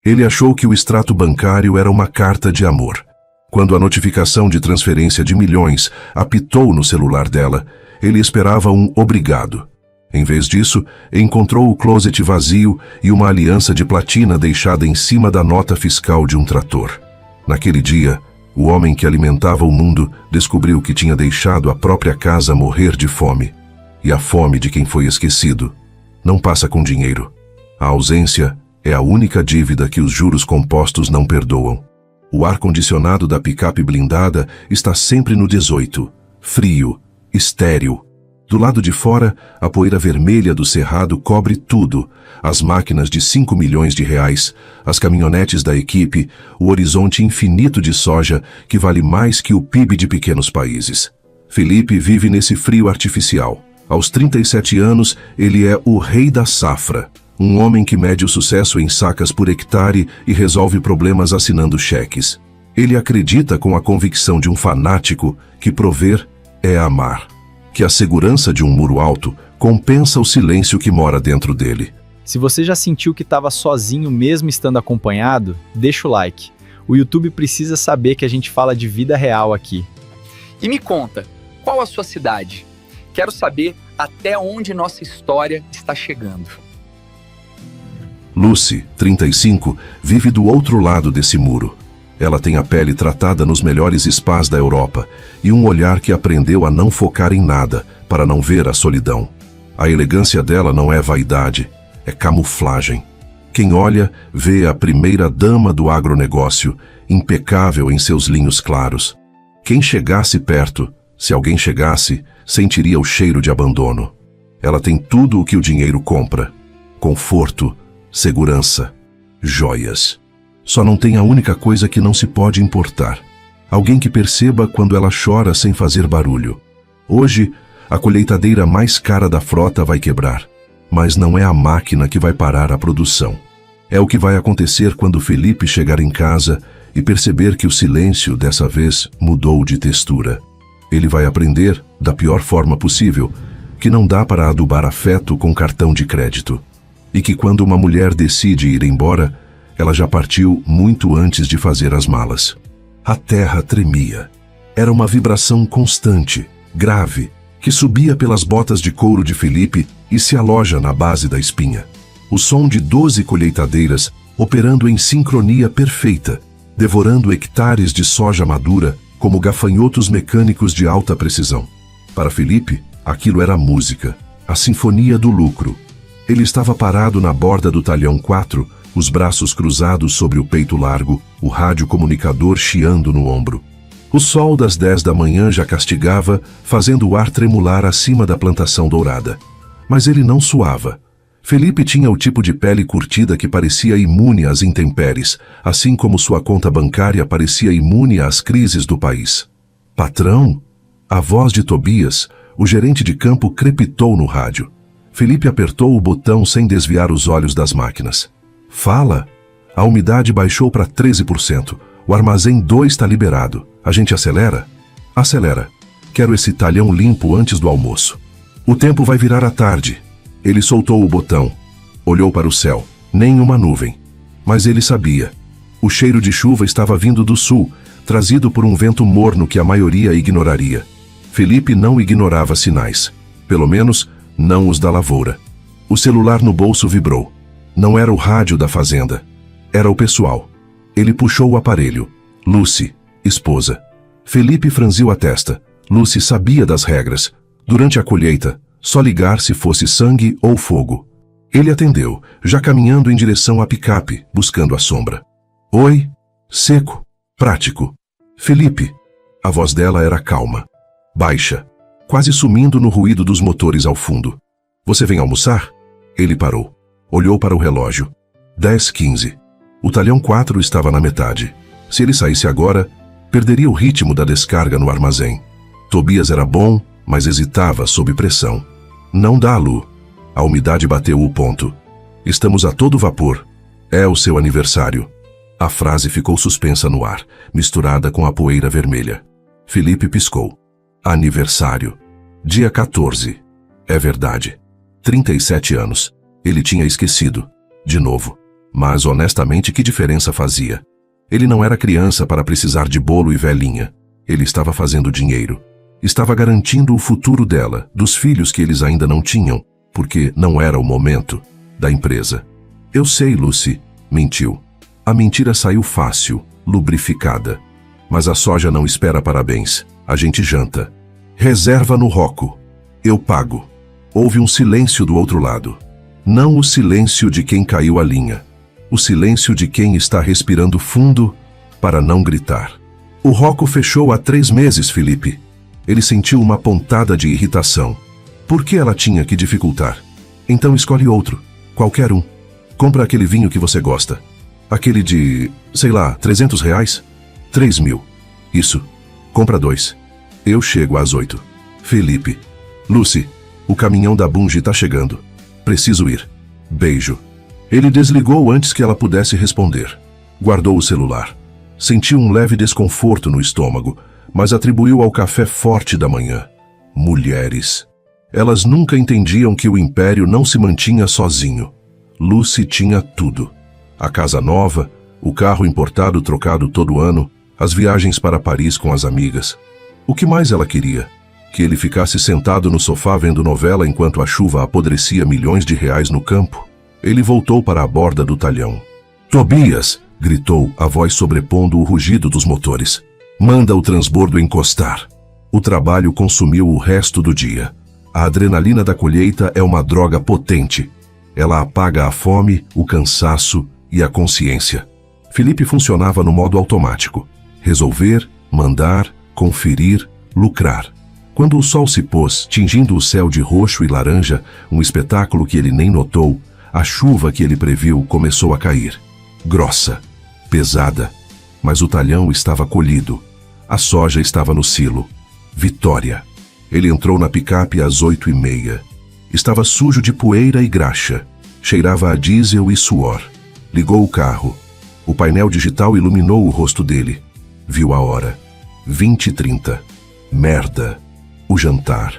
Ele achou que o extrato bancário era uma carta de amor. Quando a notificação de transferência de milhões apitou no celular dela, ele esperava um obrigado. Em vez disso, encontrou o closet vazio e uma aliança de platina deixada em cima da nota fiscal de um trator. Naquele dia, o homem que alimentava o mundo descobriu que tinha deixado a própria casa morrer de fome. E a fome de quem foi esquecido não passa com dinheiro. A ausência é a única dívida que os juros compostos não perdoam. O ar-condicionado da picape blindada está sempre no 18, frio, estéril. Do lado de fora, a poeira vermelha do cerrado cobre tudo. As máquinas de 5 milhões de reais, as caminhonetes da equipe, o horizonte infinito de soja que vale mais que o PIB de pequenos países. Felipe vive nesse frio artificial. Aos 37 anos, ele é o rei da safra. Um homem que mede o sucesso em sacas por hectare e resolve problemas assinando cheques. Ele acredita com a convicção de um fanático que prover é amar. Que a segurança de um muro alto compensa o silêncio que mora dentro dele. Se você já sentiu que estava sozinho mesmo estando acompanhado, deixa o like. O YouTube precisa saber que a gente fala de vida real aqui. E me conta, qual a sua cidade? Quero saber até onde nossa história está chegando. Lucy, 35, vive do outro lado desse muro. Ela tem a pele tratada nos melhores spas da Europa e um olhar que aprendeu a não focar em nada para não ver a solidão. A elegância dela não é vaidade, é camuflagem. Quem olha, vê a primeira dama do agronegócio, impecável em seus linhos claros. Quem chegasse perto, se alguém chegasse, sentiria o cheiro de abandono. Ela tem tudo o que o dinheiro compra: conforto, segurança, joias. Só não tem a única coisa que não se pode importar: alguém que perceba quando ela chora sem fazer barulho. Hoje, a colheitadeira mais cara da frota vai quebrar, mas não é a máquina que vai parar a produção. É o que vai acontecer quando Felipe chegar em casa e perceber que o silêncio, dessa vez, mudou de textura. Ele vai aprender, da pior forma possível, que não dá para adubar afeto com cartão de crédito. E que quando uma mulher decide ir embora, ela já partiu muito antes de fazer as malas. A terra tremia. Era uma vibração constante, grave, que subia pelas botas de couro de Felipe e se aloja na base da espinha. O som de 12 colheitadeiras operando em sincronia perfeita, devorando hectares de soja madura como gafanhotos mecânicos de alta precisão. Para Felipe, aquilo era música, a sinfonia do lucro. Ele estava parado na borda do talhão 4, os braços cruzados sobre o peito largo, o rádio comunicador chiando no ombro. O sol das 10 da manhã já castigava, fazendo o ar tremular acima da plantação dourada. Mas ele não suava. Felipe tinha o tipo de pele curtida que parecia imune às intempéries, assim como sua conta bancária parecia imune às crises do país. Patrão? A voz de Tobias, o gerente de campo, crepitou no rádio. Felipe apertou o botão sem desviar os olhos das máquinas. Fala! A umidade baixou para 13%. O armazém 2 está liberado. A gente acelera? Acelera. Quero esse talhão limpo antes do almoço. O tempo vai virar à tarde. Ele soltou o botão. Olhou para o céu. Nenhuma nuvem. Mas ele sabia. O cheiro de chuva estava vindo do sul, trazido por um vento morno que a maioria ignoraria. Felipe não ignorava sinais. Pelo menos, não os da lavoura. O celular no bolso vibrou. Não era o rádio da fazenda. Era o pessoal. Ele puxou o aparelho. Lucy, esposa. Felipe franziu a testa. Lucy sabia das regras. Durante a colheita, só ligar se fosse sangue ou fogo. Ele atendeu, já caminhando em direção à picape, buscando a sombra. Oi? Seco. Prático. Felipe. A voz dela era calma. Baixa. Quase sumindo no ruído dos motores ao fundo. Você vem almoçar? Ele parou. Olhou para o relógio. 10h15. O talhão 4 estava na metade. Se ele saísse agora, perderia o ritmo da descarga no armazém. Tobias era bom, mas hesitava sob pressão. Não dá, Lu. A umidade bateu o ponto. Estamos a todo vapor. É o seu aniversário. A frase ficou suspensa no ar, misturada com a poeira vermelha. Felipe piscou. Aniversário. Dia 14. É verdade. 37 anos. Ele tinha esquecido. De novo. Mas, honestamente, que diferença fazia? Ele não era criança para precisar de bolo e velhinha. Ele estava fazendo dinheiro. Estava garantindo o futuro dela, dos filhos que eles ainda não tinham, porque não era o momento, da empresa. Eu sei, Lucy, mentiu. A mentira saiu fácil, lubrificada. Mas a soja não espera parabéns. A gente janta. Reserva no Rocco. Eu pago. Houve um silêncio do outro lado. Não o silêncio de quem caiu a linha. O silêncio de quem está respirando fundo para não gritar. O Rocco fechou há 3 meses, Felipe. Ele sentiu uma pontada de irritação. Por que ela tinha que dificultar? Então escolhe outro. Qualquer um. Compra aquele vinho que você gosta. Aquele de, sei lá, R$300? 3.000. Isso. Compra 2. Eu chego às 8. Felipe. Lucy, o caminhão da Bunge tá chegando. Preciso ir. Beijo. Ele desligou antes que ela pudesse responder. Guardou o celular. Sentiu um leve desconforto no estômago, mas atribuiu ao café forte da manhã. Mulheres. Elas nunca entendiam que o império não se mantinha sozinho. Lucy tinha tudo. A casa nova, o carro importado trocado todo ano, as viagens para Paris com as amigas. O que mais ela queria? Que ele ficasse sentado no sofá vendo novela enquanto a chuva apodrecia milhões de reais no campo? Ele voltou para a borda do talhão. Tobias! Gritou, a voz sobrepondo o rugido dos motores. Manda o transbordo encostar. O trabalho consumiu o resto do dia. A adrenalina da colheita é uma droga potente. Ela apaga a fome, o cansaço e a consciência. Felipe funcionava no modo automático. Resolver, mandar, conferir, lucrar. Quando o sol se pôs, tingindo o céu de roxo e laranja, um espetáculo que ele nem notou, a chuva que ele previu começou a cair. Grossa, pesada, mas o talhão estava colhido. A soja estava no silo. Vitória. Ele entrou na picape às 8h30. Estava sujo de poeira e graxa. Cheirava a diesel e suor. Ligou o carro. O painel digital iluminou o rosto dele. Viu a hora. 20h30. Merda. O jantar.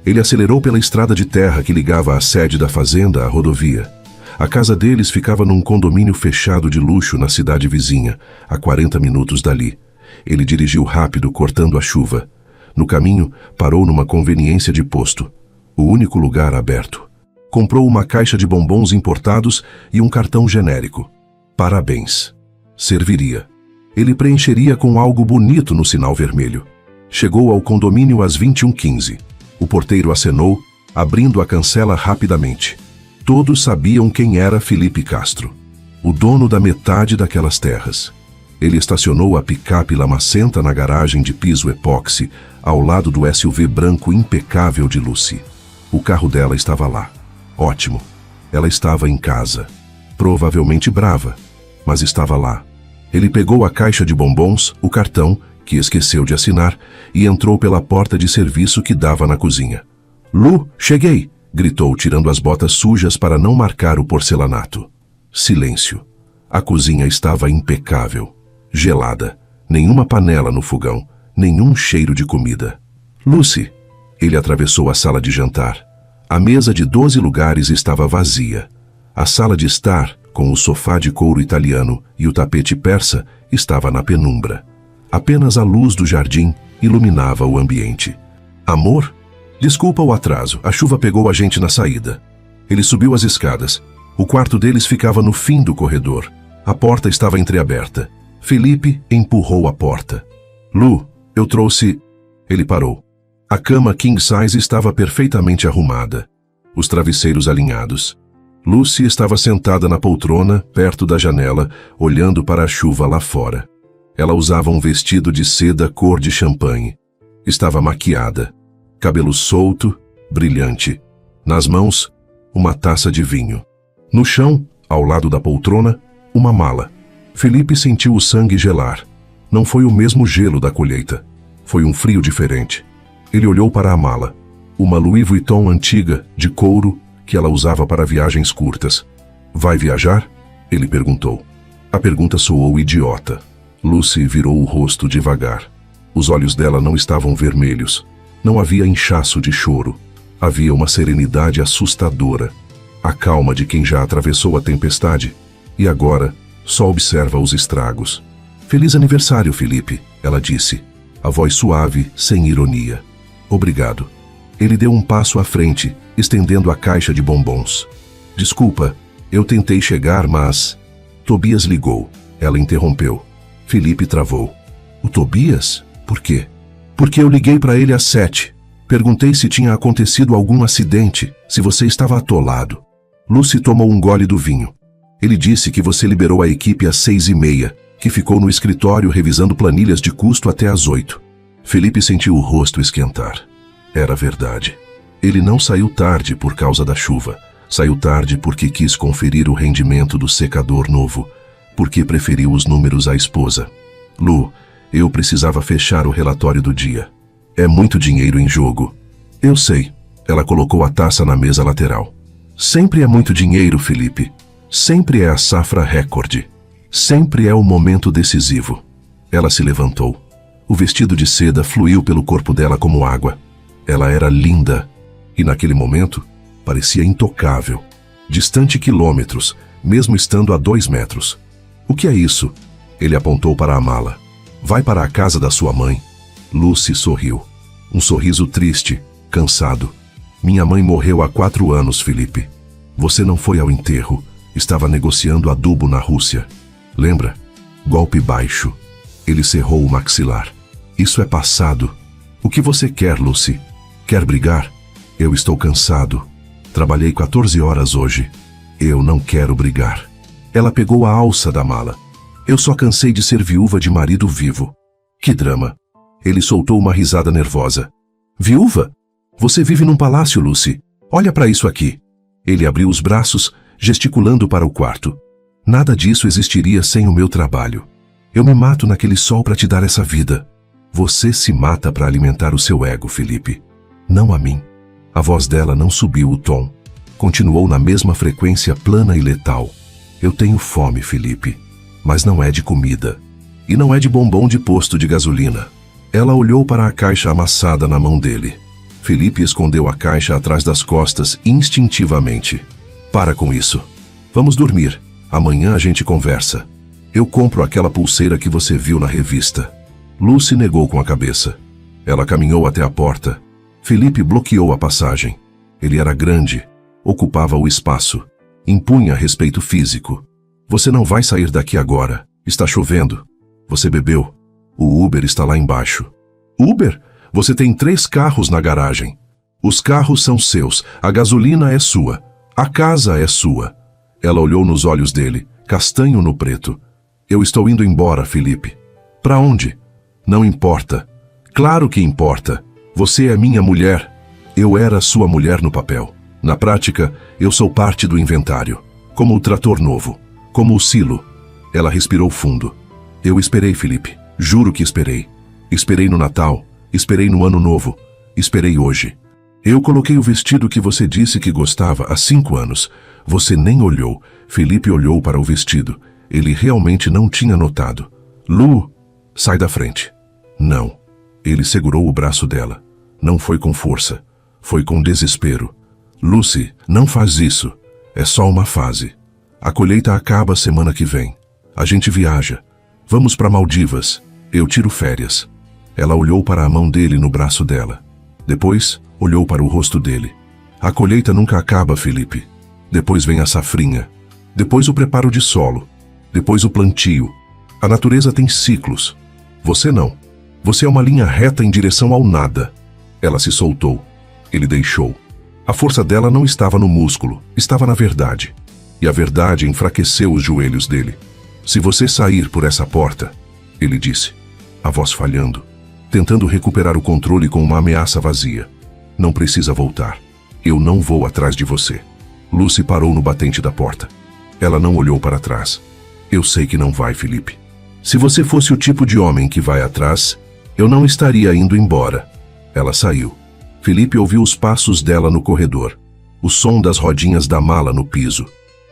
Ele acelerou pela estrada de terra que ligava a sede da fazenda à rodovia. A casa deles ficava num condomínio fechado de luxo na cidade vizinha, a 40 minutos dali. Ele dirigiu rápido, cortando a chuva. No caminho, parou numa conveniência de posto. O único lugar aberto. Comprou uma caixa de bombons importados e um cartão genérico. Parabéns. Serviria. Ele preencheria com algo bonito no sinal vermelho. Chegou ao condomínio às 21h15. O porteiro acenou, abrindo a cancela rapidamente. Todos sabiam quem era Felipe Castro, o dono da metade daquelas terras. Ele estacionou a picape lamacenta na garagem de piso epóxi, ao lado do SUV branco impecável de Lucy. O carro dela estava lá. Ótimo. Ela estava em casa. Provavelmente brava, mas estava lá. Ele pegou a caixa de bombons, o cartão, que esqueceu de assinar, e entrou pela porta de serviço que dava na cozinha. Lu, cheguei! Gritou, tirando as botas sujas para não marcar o porcelanato. Silêncio. A cozinha estava impecável. Gelada. Nenhuma panela no fogão. Nenhum cheiro de comida. Lucy. Ele atravessou a sala de jantar. A mesa de 12 lugares estava vazia. A sala de estar, com o sofá de couro italiano e o tapete persa, estava na penumbra. Apenas a luz do jardim iluminava o ambiente. Amor? Desculpa o atraso, a chuva pegou a gente na saída. Ele subiu as escadas. O quarto deles ficava no fim do corredor. A porta estava entreaberta. Felipe empurrou a porta. Lu, eu trouxe... Ele parou. A cama king size estava perfeitamente arrumada. Os travesseiros alinhados. Lucy estava sentada na poltrona, perto da janela, olhando para a chuva lá fora. Ela usava um vestido de seda cor de champanhe. Estava maquiada. Cabelo solto, brilhante. Nas mãos, uma taça de vinho. No chão, ao lado da poltrona, uma mala. Felipe sentiu o sangue gelar. Não foi o mesmo gelo da colheita. Foi um frio diferente. Ele olhou para a mala. Uma Louis Vuitton antiga, de couro, que ela usava para viagens curtas. Vai viajar? Ele perguntou. A pergunta soou idiota. Lucy virou o rosto devagar. Os olhos dela não estavam vermelhos. Não havia inchaço de choro. Havia uma serenidade assustadora. A calma de quem já atravessou a tempestade. E agora, só observa os estragos. Feliz aniversário, Felipe, ela disse, a voz suave, sem ironia. Obrigado. Ele deu um passo à frente, estendendo a caixa de bombons. Desculpa, eu tentei chegar, mas... Tobias ligou. Ela interrompeu. Felipe travou. O Tobias? Por quê? Porque eu liguei para ele às 7. Perguntei se tinha acontecido algum acidente, se você estava atolado. Lucy tomou um gole do vinho. Ele disse que você liberou a equipe às 6:30, que ficou no escritório revisando planilhas de custo até às 8. Felipe sentiu o rosto esquentar. Era verdade. Ele não saiu tarde por causa da chuva. Saiu tarde porque quis conferir o rendimento do secador novo, porque preferiu os números à esposa. Lu, eu precisava fechar o relatório do dia. É muito dinheiro em jogo. Eu sei. Ela colocou a taça na mesa lateral. Sempre é muito dinheiro, Felipe. Sempre é a safra recorde. Sempre é o momento decisivo. Ela se levantou. O vestido de seda fluiu pelo corpo dela como água. Ela era linda. E naquele momento, parecia intocável. Distante quilômetros, mesmo estando a 2 metros. O que é isso? Ele apontou para a mala. Vai para a casa da sua mãe. Lucy sorriu. Um sorriso triste, cansado. Minha mãe morreu há 4 anos, Felipe. Você não foi ao enterro. Estava negociando adubo na Rússia. Lembra? Golpe baixo. Ele cerrou o maxilar. Isso é passado. O que você quer, Lucy? Quer brigar? Eu estou cansado. Trabalhei 14 horas hoje. Eu não quero brigar. Ela pegou a alça da mala. Eu só cansei de ser viúva de marido vivo. Que drama. Ele soltou uma risada nervosa. Viúva? Você vive num palácio, Lucy. Olha para isso aqui. Ele abriu os braços, gesticulando para o quarto. Nada disso existiria sem o meu trabalho. Eu me mato naquele sol para te dar essa vida. Você se mata para alimentar o seu ego, Felipe. Não a mim. A voz dela não subiu o tom. Continuou na mesma frequência plana e letal. Eu tenho fome, Felipe. Mas não é de comida. E não é de bombom de posto de gasolina. Ela olhou para a caixa amassada na mão dele. Felipe escondeu a caixa atrás das costas instintivamente. Para com isso. Vamos dormir. Amanhã a gente conversa. Eu compro aquela pulseira que você viu na revista. Lucy negou com a cabeça. Ela caminhou até a porta. Felipe bloqueou a passagem. Ele era grande. Ocupava o espaço. Impunha respeito físico. Você não vai sair daqui agora. Está chovendo. Você bebeu. O Uber está lá embaixo. Uber? Você tem 3 carros na garagem. Os carros são seus. A gasolina é sua. A casa é sua. Ela olhou nos olhos dele, castanho no preto. Eu estou indo embora, Felipe. Para onde? Não importa. Claro que importa. Você é minha mulher. Eu era sua mulher no papel. Na prática, eu sou parte do inventário. Como o trator novo. Como o silo. Ela respirou fundo. Eu esperei, Felipe. Juro que esperei. Esperei no Natal. Esperei no Ano Novo. Esperei hoje. Eu coloquei o vestido que você disse que gostava há 5 anos. Você nem olhou. Felipe olhou para o vestido. Ele realmente não tinha notado. Lu, sai da frente. Não. Ele segurou o braço dela. Não foi com força. Foi com desespero. Lucy, não faz isso. É só uma fase. A colheita acaba semana que vem. A gente viaja. Vamos para Maldivas. Eu tiro férias. Ela olhou para a mão dele no braço dela. Depois, olhou para o rosto dele. A colheita nunca acaba, Felipe. Depois vem a safrinha. Depois o preparo de solo. Depois o plantio. A natureza tem ciclos. Você não. Você é uma linha reta em direção ao nada. Ela se soltou. Ele deixou. A força dela não estava no músculo, estava na verdade. E a verdade enfraqueceu os joelhos dele. Se você sair por essa porta, ele disse, a voz falhando, tentando recuperar o controle com uma ameaça vazia. Não precisa voltar. Eu não vou atrás de você. Lucy parou no batente da porta. Ela não olhou para trás. Eu sei que não vai, Felipe. Se você fosse o tipo de homem que vai atrás, eu não estaria indo embora. Ela saiu. Felipe ouviu os passos dela no corredor. O som das rodinhas da mala no piso.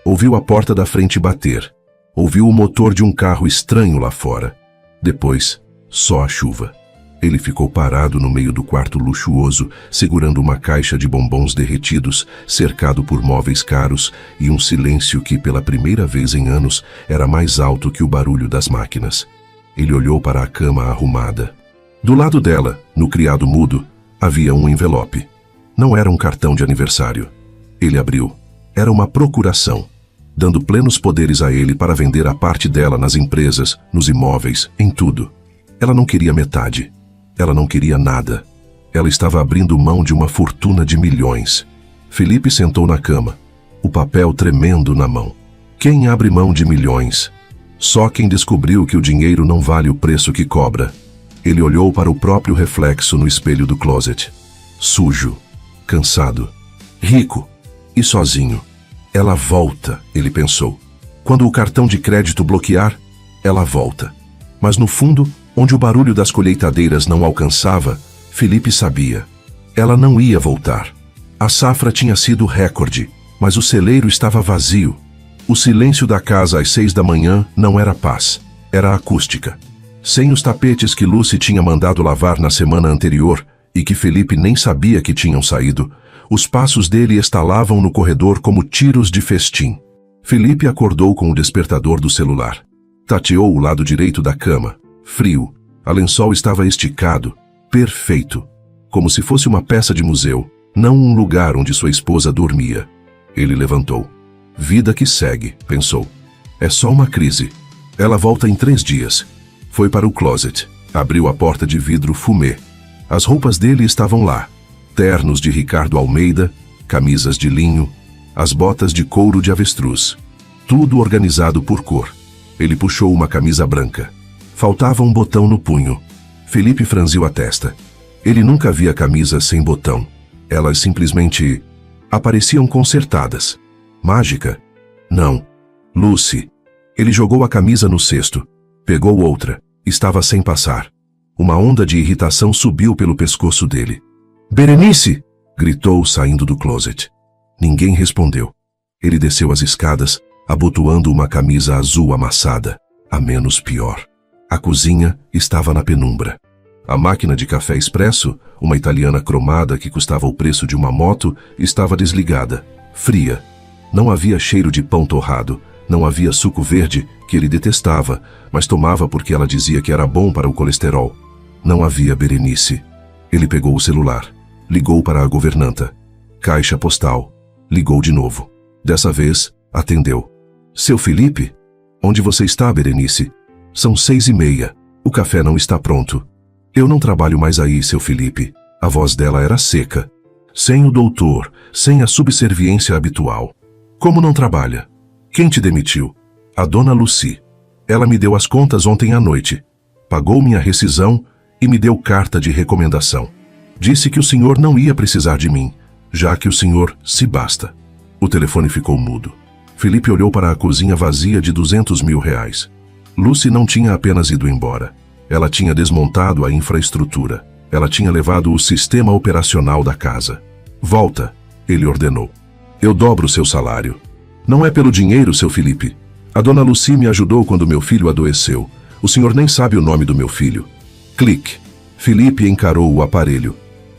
Ouviu a porta da frente bater. Ouviu o motor de um carro estranho lá fora. Depois, só a chuva. Ele ficou parado no meio do quarto luxuoso, segurando uma caixa de bombons derretidos, cercado por móveis caros e um silêncio que, pela primeira vez em anos, era mais alto que o barulho das máquinas. Ele olhou para a cama arrumada. Do lado dela, no criado mudo, havia um envelope. Não era um cartão de aniversário. Ele abriu. Era uma procuração, dando plenos poderes a ele para vender a parte dela nas empresas, nos imóveis, em tudo. Ela não queria metade. Ela não queria nada. Ela estava abrindo mão de uma fortuna de milhões. Felipe sentou na cama, o papel tremendo na mão. Quem abre mão de milhões? Só quem descobriu que o dinheiro não vale o preço que cobra. Ele olhou para o próprio reflexo no espelho do closet. Sujo, cansado, rico e sozinho. Ela volta, ele pensou. Quando o cartão de crédito bloquear, ela volta. Mas no fundo, onde o barulho das colheitadeiras não alcançava, Felipe sabia. Ela não ia voltar. A safra tinha sido recorde, mas o celeiro estava vazio. O silêncio da casa às 6 da manhã não era paz, era acústica. Sem os tapetes que Lucy tinha mandado lavar na semana anterior e que Felipe nem sabia que tinham saído, os passos dele estalavam no corredor como tiros de festim. Felipe acordou com o despertador do celular. Tateou o lado direito da cama. Frio. A lençol estava esticado. Perfeito. Como se fosse uma peça de museu, não um lugar onde sua esposa dormia. Ele levantou. Vida que segue, pensou. É só uma crise. Ela volta em 3 dias. Foi para o closet. Abriu a porta de vidro fumê. As roupas dele estavam lá. Ternos de Ricardo Almeida, camisas de linho, as botas de couro de avestruz. Tudo organizado por cor. Ele puxou uma camisa branca. Faltava um botão no punho. Felipe franziu a testa. Ele nunca via camisas sem botão. Elas simplesmente apareciam consertadas. Mágica? Não. Lucy. Ele jogou a camisa no cesto. Pegou outra. Estava sem passar. Uma onda de irritação subiu pelo pescoço dele. Berenice! Gritou saindo do closet. Ninguém respondeu. Ele desceu as escadas, abotoando uma camisa azul amassada, a menos pior. A cozinha estava na penumbra. A máquina de café expresso, uma italiana cromada que custava o preço de uma moto, estava desligada, fria. Não havia cheiro de pão torrado, não havia suco verde, que ele detestava, mas tomava porque ela dizia que era bom para o colesterol. Não havia Berenice. Ele pegou o celular. Ligou para a governanta. Caixa postal. Ligou de novo. Dessa vez, atendeu. Seu Felipe? Onde você está, Berenice? São 6h30. O café não está pronto. Eu não trabalho mais aí, seu Felipe. A voz dela era seca. Sem o doutor, sem a subserviência habitual. Como não trabalha? Quem te demitiu? A dona Lucy. Ela me deu as contas ontem à noite. Pagou minha rescisão e me deu carta de recomendação. Disse que o senhor não ia precisar de mim, já que o senhor se basta. O telefone ficou mudo. Felipe olhou para a cozinha vazia de R$200 mil. Lucy não tinha apenas ido embora. Ela tinha desmontado a infraestrutura. Ela tinha levado o sistema operacional da casa. Volta, ele ordenou. Eu dobro seu salário. Não é pelo dinheiro, seu Felipe. A dona Lucy me ajudou quando meu filho adoeceu. O senhor nem sabe o nome do meu filho. Clique. Felipe encarou o aparelho.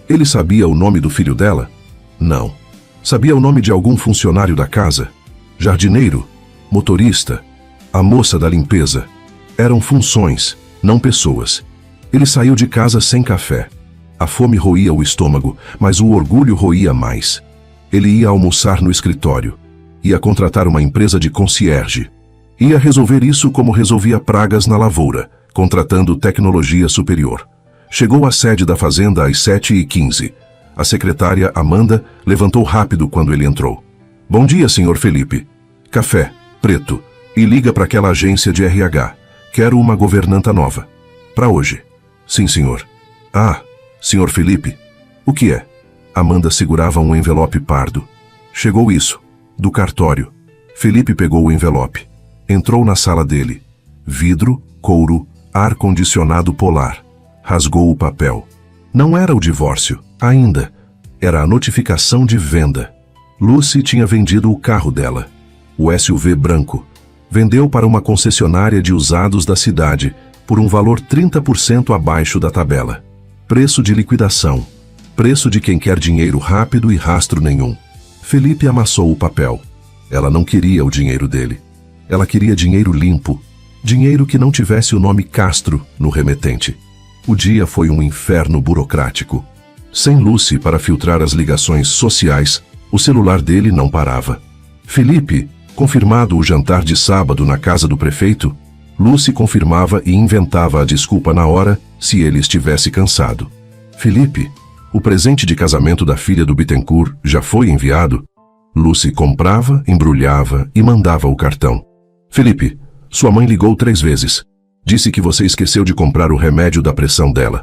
Ele sabia o nome do filho dela? Não. Sabia o nome de algum funcionário da casa? Jardineiro? Motorista? A moça da limpeza? Eram funções, não pessoas. Ele saiu de casa sem café. A fome roía o estômago, mas o orgulho roía mais. Ele ia almoçar no escritório. Ia contratar uma empresa de concierge. Ia resolver isso como resolvia pragas na lavoura, contratando tecnologia superior. Chegou à sede da fazenda às 7h15. A secretária, Amanda, levantou rápido quando ele entrou. Bom dia, senhor Felipe. Café, preto. E liga para aquela agência de RH. Quero uma governanta nova. Para hoje. Sim, senhor. Ah, senhor Felipe. O que é? Amanda segurava um envelope pardo. Chegou isso. Do cartório. Felipe pegou o envelope. Entrou na sala dele. Vidro, couro, ar-condicionado polar. Rasgou o papel. Não era o divórcio, ainda. Era a notificação de venda. Lucy tinha vendido o carro dela. O SUV branco. Vendeu para uma concessionária de usados da cidade, por um valor 30% abaixo da tabela. Preço de liquidação. Preço de quem quer dinheiro rápido e rastro nenhum. Felipe amassou o papel. Ela não queria o dinheiro dele. Ela queria dinheiro limpo. Dinheiro que não tivesse o nome Castro no remetente. O dia foi um inferno burocrático. Sem Lucy para filtrar as ligações sociais, o celular dele não parava. Felipe, confirmado o jantar de sábado na casa do prefeito, Lucy confirmava e inventava a desculpa na hora se ele estivesse cansado. Felipe, o presente de casamento da filha do Bittencourt já foi enviado? Lucy comprava, embrulhava e mandava o cartão. Felipe, sua mãe ligou 3 vezes. Disse que você esqueceu de comprar o remédio da pressão dela.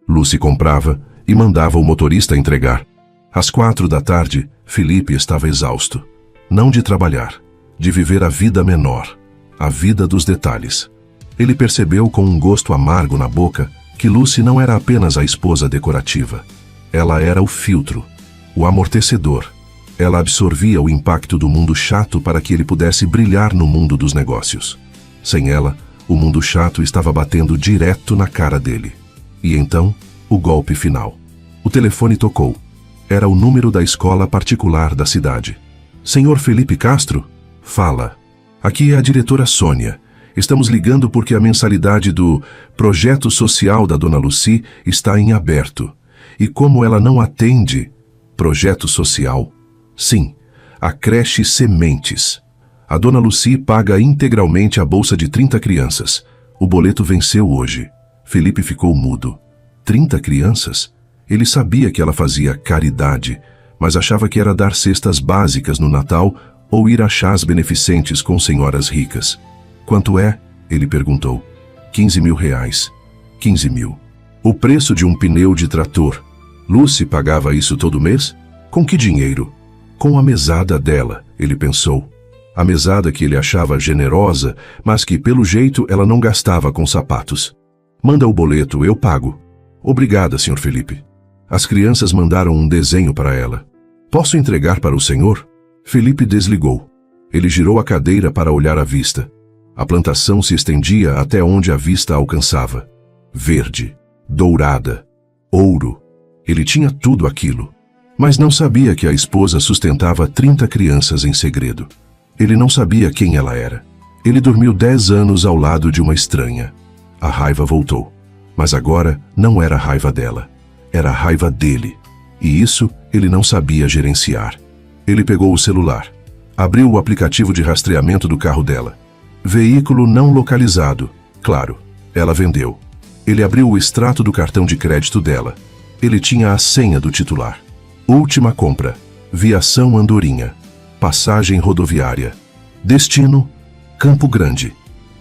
Lucy comprava e mandava o motorista entregar. Às 4 da tarde, Felipe estava exausto. Não de trabalhar, de viver a vida menor, a vida dos detalhes. Ele percebeu com um gosto amargo na boca que Lucy não era apenas a esposa decorativa. Ela era o filtro, o amortecedor. Ela absorvia o impacto do mundo chato para que ele pudesse brilhar no mundo dos negócios. Sem ela, o mundo chato estava batendo direto na cara dele. E então, o golpe final. O telefone tocou. Era o número da escola particular da cidade. Senhor Felipe Castro? Fala. Aqui é a diretora Sônia. Estamos ligando porque a mensalidade do projeto social da Dona Lucy está em aberto. E como ela não atende projeto social? Sim, a creche Sementes. A Dona Lucy paga integralmente a bolsa de 30 crianças. O boleto venceu hoje. Felipe ficou mudo. 30 crianças? Ele sabia que ela fazia caridade, mas achava que era dar cestas básicas no Natal ou ir a chás beneficentes com senhoras ricas. Quanto é? Ele perguntou. 15 mil reais. 15 mil. O preço de um pneu de trator. Lucy pagava isso todo mês? Com que dinheiro? Com a mesada dela, ele pensou. A mesada que ele achava generosa, mas que pelo jeito ela não gastava com sapatos. Manda o boleto, eu pago. Obrigada, Sr. Felipe. As crianças mandaram um desenho para ela. Posso entregar para o senhor? Felipe desligou. Ele girou a cadeira para olhar a vista. A plantação se estendia até onde a vista alcançava. Verde, dourada, ouro. Ele tinha tudo aquilo. Mas não sabia que a esposa sustentava 30 crianças em segredo. Ele não sabia quem ela era. Ele dormiu 10 anos ao lado de uma estranha. A raiva voltou. Mas agora não era a raiva dela. Era a raiva dele. E isso ele não sabia gerenciar. Ele pegou o celular. Abriu o aplicativo de rastreamento do carro dela. Veículo não localizado. Claro, ela vendeu. Ele abriu o extrato do cartão de crédito dela. Ele tinha a senha do titular. Última compra. Viação Andorinha. Passagem rodoviária. Destino: Campo Grande.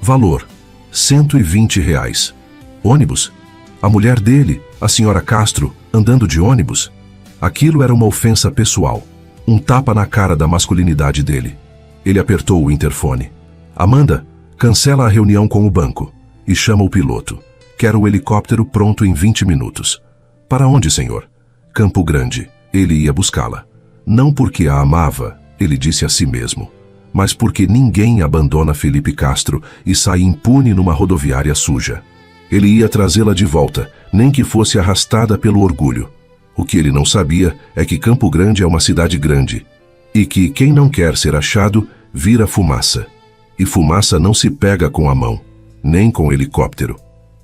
Valor: R$120. Ônibus? A mulher dele, a senhora Castro, andando de ônibus? Aquilo era uma ofensa pessoal. Um tapa na cara da masculinidade dele. Ele apertou o interfone. Amanda, cancela a reunião com o banco e chama o piloto. Quero o helicóptero pronto em 20 minutos. Para onde, senhor? Campo Grande. Ele ia buscá-la. Não porque a amava, ele disse a si mesmo, mas porque ninguém abandona Felipe Castro e sai impune numa rodoviária suja. Ele ia trazê-la de volta, nem que fosse arrastada pelo orgulho. O que ele não sabia é que Campo Grande é uma cidade grande e que quem não quer ser achado vira fumaça. E fumaça não se pega com a mão, nem com helicóptero.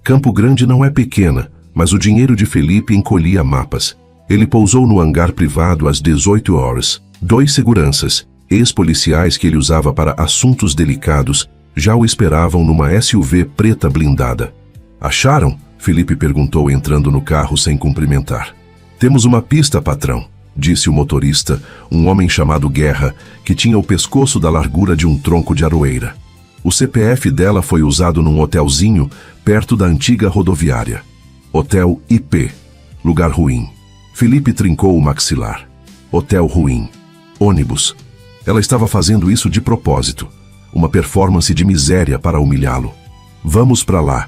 Campo Grande não é pequena, mas o dinheiro de Felipe encolhia mapas. Ele pousou no hangar privado às 18 horas. 2 seguranças, ex-policiais que ele usava para assuntos delicados, já o esperavam numa SUV preta blindada. Acharam? Felipe perguntou entrando no carro sem cumprimentar. Temos uma pista, patrão, disse o motorista, um homem chamado Guerra, que tinha o pescoço da largura de um tronco de aroeira. O CPF dela foi usado num hotelzinho perto da antiga rodoviária. Hotel IP. Lugar ruim. Felipe trincou o maxilar. Hotel ruim. Ônibus. Ela estava fazendo isso de propósito. Uma performance de miséria para humilhá-lo. Vamos para lá.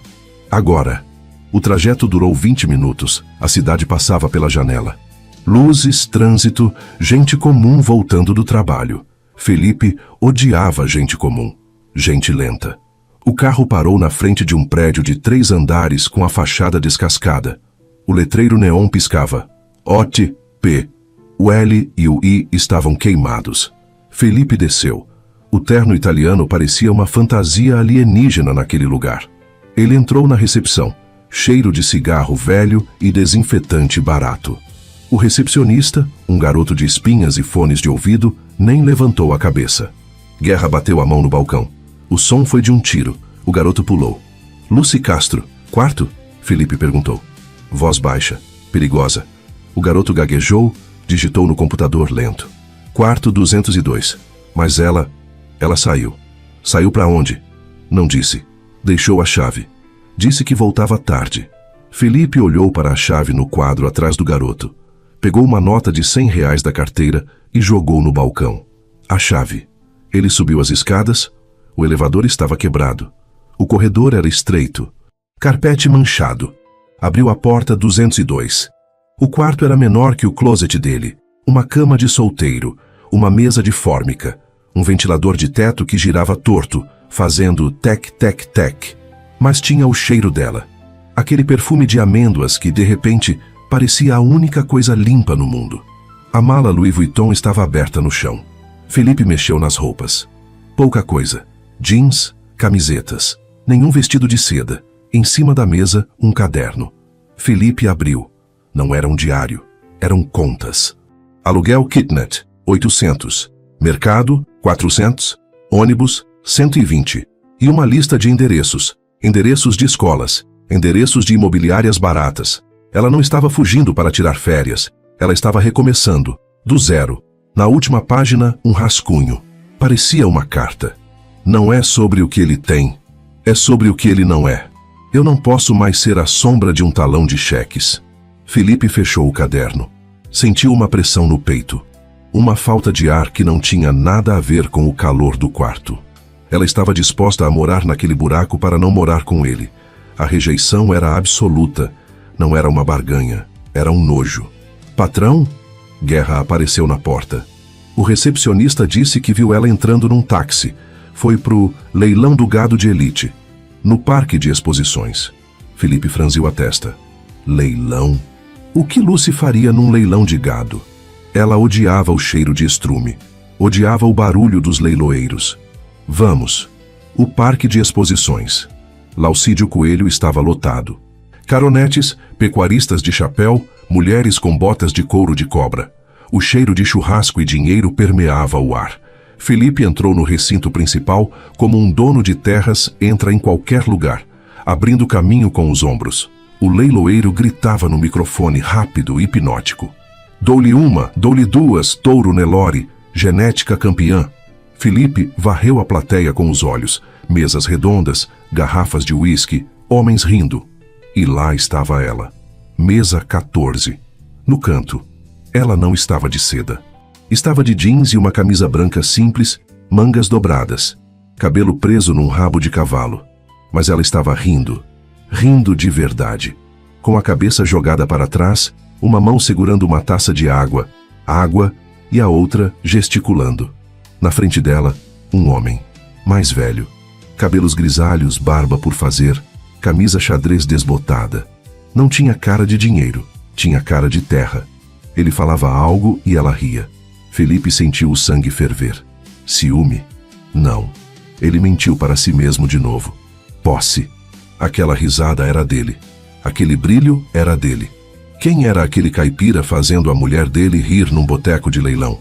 Agora. O trajeto durou 20 minutos. A cidade passava pela janela. Luzes, trânsito, gente comum voltando do trabalho. Felipe odiava gente comum. Gente lenta. O carro parou na frente de um prédio de 3 andares com a fachada descascada. O letreiro neon piscava. OT, P. O L e o I estavam queimados. Felipe desceu. O terno italiano parecia uma fantasia alienígena naquele lugar. Ele entrou na recepção, cheiro de cigarro velho e desinfetante barato. O recepcionista, um garoto de espinhas e fones de ouvido, nem levantou a cabeça. Guerra bateu a mão no balcão. O som foi de um tiro. O garoto pulou. Lucy Castro, quarto? Felipe perguntou. Voz baixa, perigosa. O garoto gaguejou, digitou no computador lento. Quarto 202. Mas ela saiu. Saiu para onde? Não disse. Deixou a chave. Disse que voltava tarde. Felipe olhou para a chave no quadro atrás do garoto. Pegou uma nota de R$100 da carteira e jogou no balcão. A chave. Ele subiu as escadas. O elevador estava quebrado. O corredor era estreito. Carpete manchado. Abriu a porta 202. O quarto era menor que o closet dele. Uma cama de solteiro. Uma mesa de fórmica. Um ventilador de teto que girava torto, fazendo tec-tec-tec. Mas tinha o cheiro dela. Aquele perfume de amêndoas que, de repente, parecia a única coisa limpa no mundo. A mala Louis Vuitton estava aberta no chão. Felipe mexeu nas roupas. Pouca coisa. Jeans, camisetas. Nenhum vestido de seda. Em cima da mesa, um caderno. Felipe abriu. Não era um diário. Eram contas. Aluguel Kitnet, 800. Mercado, 400. Ônibus, 120. E uma lista de endereços. Endereços de escolas. Endereços de imobiliárias baratas. Ela não estava fugindo para tirar férias. Ela estava recomeçando. Do zero. Na última página, um rascunho. Parecia uma carta. Não é sobre o que ele tem. É sobre o que ele não é. Eu não posso mais ser a sombra de um talão de cheques. Felipe fechou o caderno. Sentiu uma pressão no peito. Uma falta de ar que não tinha nada a ver com o calor do quarto. Ela estava disposta a morar naquele buraco para não morar com ele. A rejeição era absoluta. Não era uma barganha. Era um nojo. Patrão? Guerra apareceu na porta. O recepcionista disse que viu ela entrando num táxi. Foi pro leilão do gado de elite. No parque de exposições. Felipe franziu a testa. Leilão? O que Lucy faria num leilão de gado? Ela odiava o cheiro de estrume. Odiava o barulho dos leiloeiros. Vamos. O parque de exposições. Laucídio Coelho estava lotado. Caronetes, pecuaristas de chapéu, mulheres com botas de couro de cobra. O cheiro de churrasco e dinheiro permeava o ar. Felipe entrou no recinto principal como um dono de terras entra em qualquer lugar, abrindo caminho com os ombros. O leiloeiro gritava no microfone rápido e hipnótico. Dou-lhe uma, dou-lhe duas, touro Nelore, genética campeã. Felipe varreu a plateia com os olhos, mesas redondas, garrafas de uísque, homens rindo. E lá estava ela. Mesa 14. No canto. Ela não estava de seda. Estava de jeans e uma camisa branca simples, mangas dobradas. Cabelo preso num rabo de cavalo. Mas ela estava rindo. Rindo de verdade. Com a cabeça jogada para trás, uma mão segurando uma taça de água, e a outra gesticulando. Na frente dela, um homem, mais velho. Cabelos grisalhos, barba por fazer, camisa xadrez desbotada. Não tinha cara de dinheiro, tinha cara de terra. Ele falava algo e ela ria. Felipe sentiu o sangue ferver. Ciúme? Não. Ele mentiu para si mesmo de novo. Posse. Aquela risada era dele. Aquele brilho era dele. Quem era aquele caipira fazendo a mulher dele rir num boteco de leilão?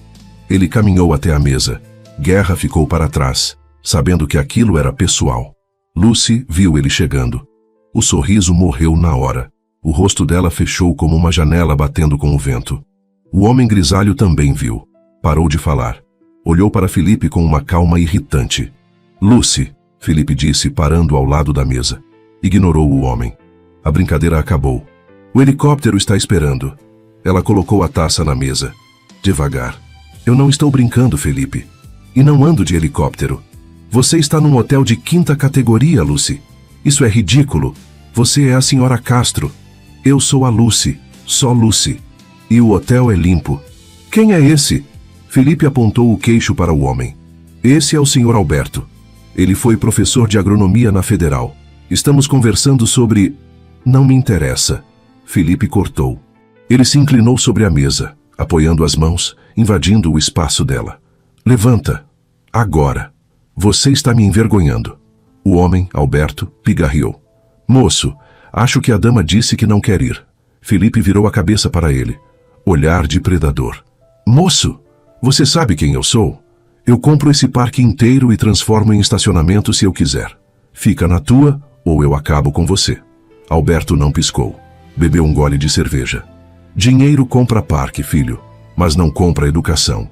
Ele caminhou até a mesa. Guerra ficou para trás, sabendo que aquilo era pessoal. Lucy viu ele chegando. O sorriso morreu na hora. O rosto dela fechou como uma janela batendo com o vento. O homem grisalho também viu. Parou de falar. Olhou para Felipe com uma calma irritante. Lucy, Felipe disse, parando ao lado da mesa. Ignorou o homem. A brincadeira acabou. O helicóptero está esperando. Ela colocou a taça na mesa. Devagar. Eu não estou brincando, Felipe. E não ando de helicóptero. Você está num hotel de 5ª categoria, Lucy. Isso é ridículo. Você é a senhora Castro. Eu sou a Lucy. Só Lucy. E o hotel é limpo. Quem é esse? Felipe apontou o queixo para o homem. Esse é o senhor Alberto. Ele foi professor de agronomia na Federal. Estamos conversando sobre... Não me interessa. Felipe cortou. Ele se inclinou sobre a mesa, apoiando as mãos, invadindo o espaço dela. Levanta. Agora. Você está me envergonhando. O homem, Alberto, pigarreou. Moço, acho que a dama disse que não quer ir. Felipe virou a cabeça para ele. Olhar de predador. Moço, você sabe quem eu sou? Eu compro esse parque inteiro e transformo em estacionamento se eu quiser. Fica na tua, ou eu acabo com você. Alberto não piscou. Bebeu um gole de cerveja. Dinheiro compra parque, filho, mas não compra educação.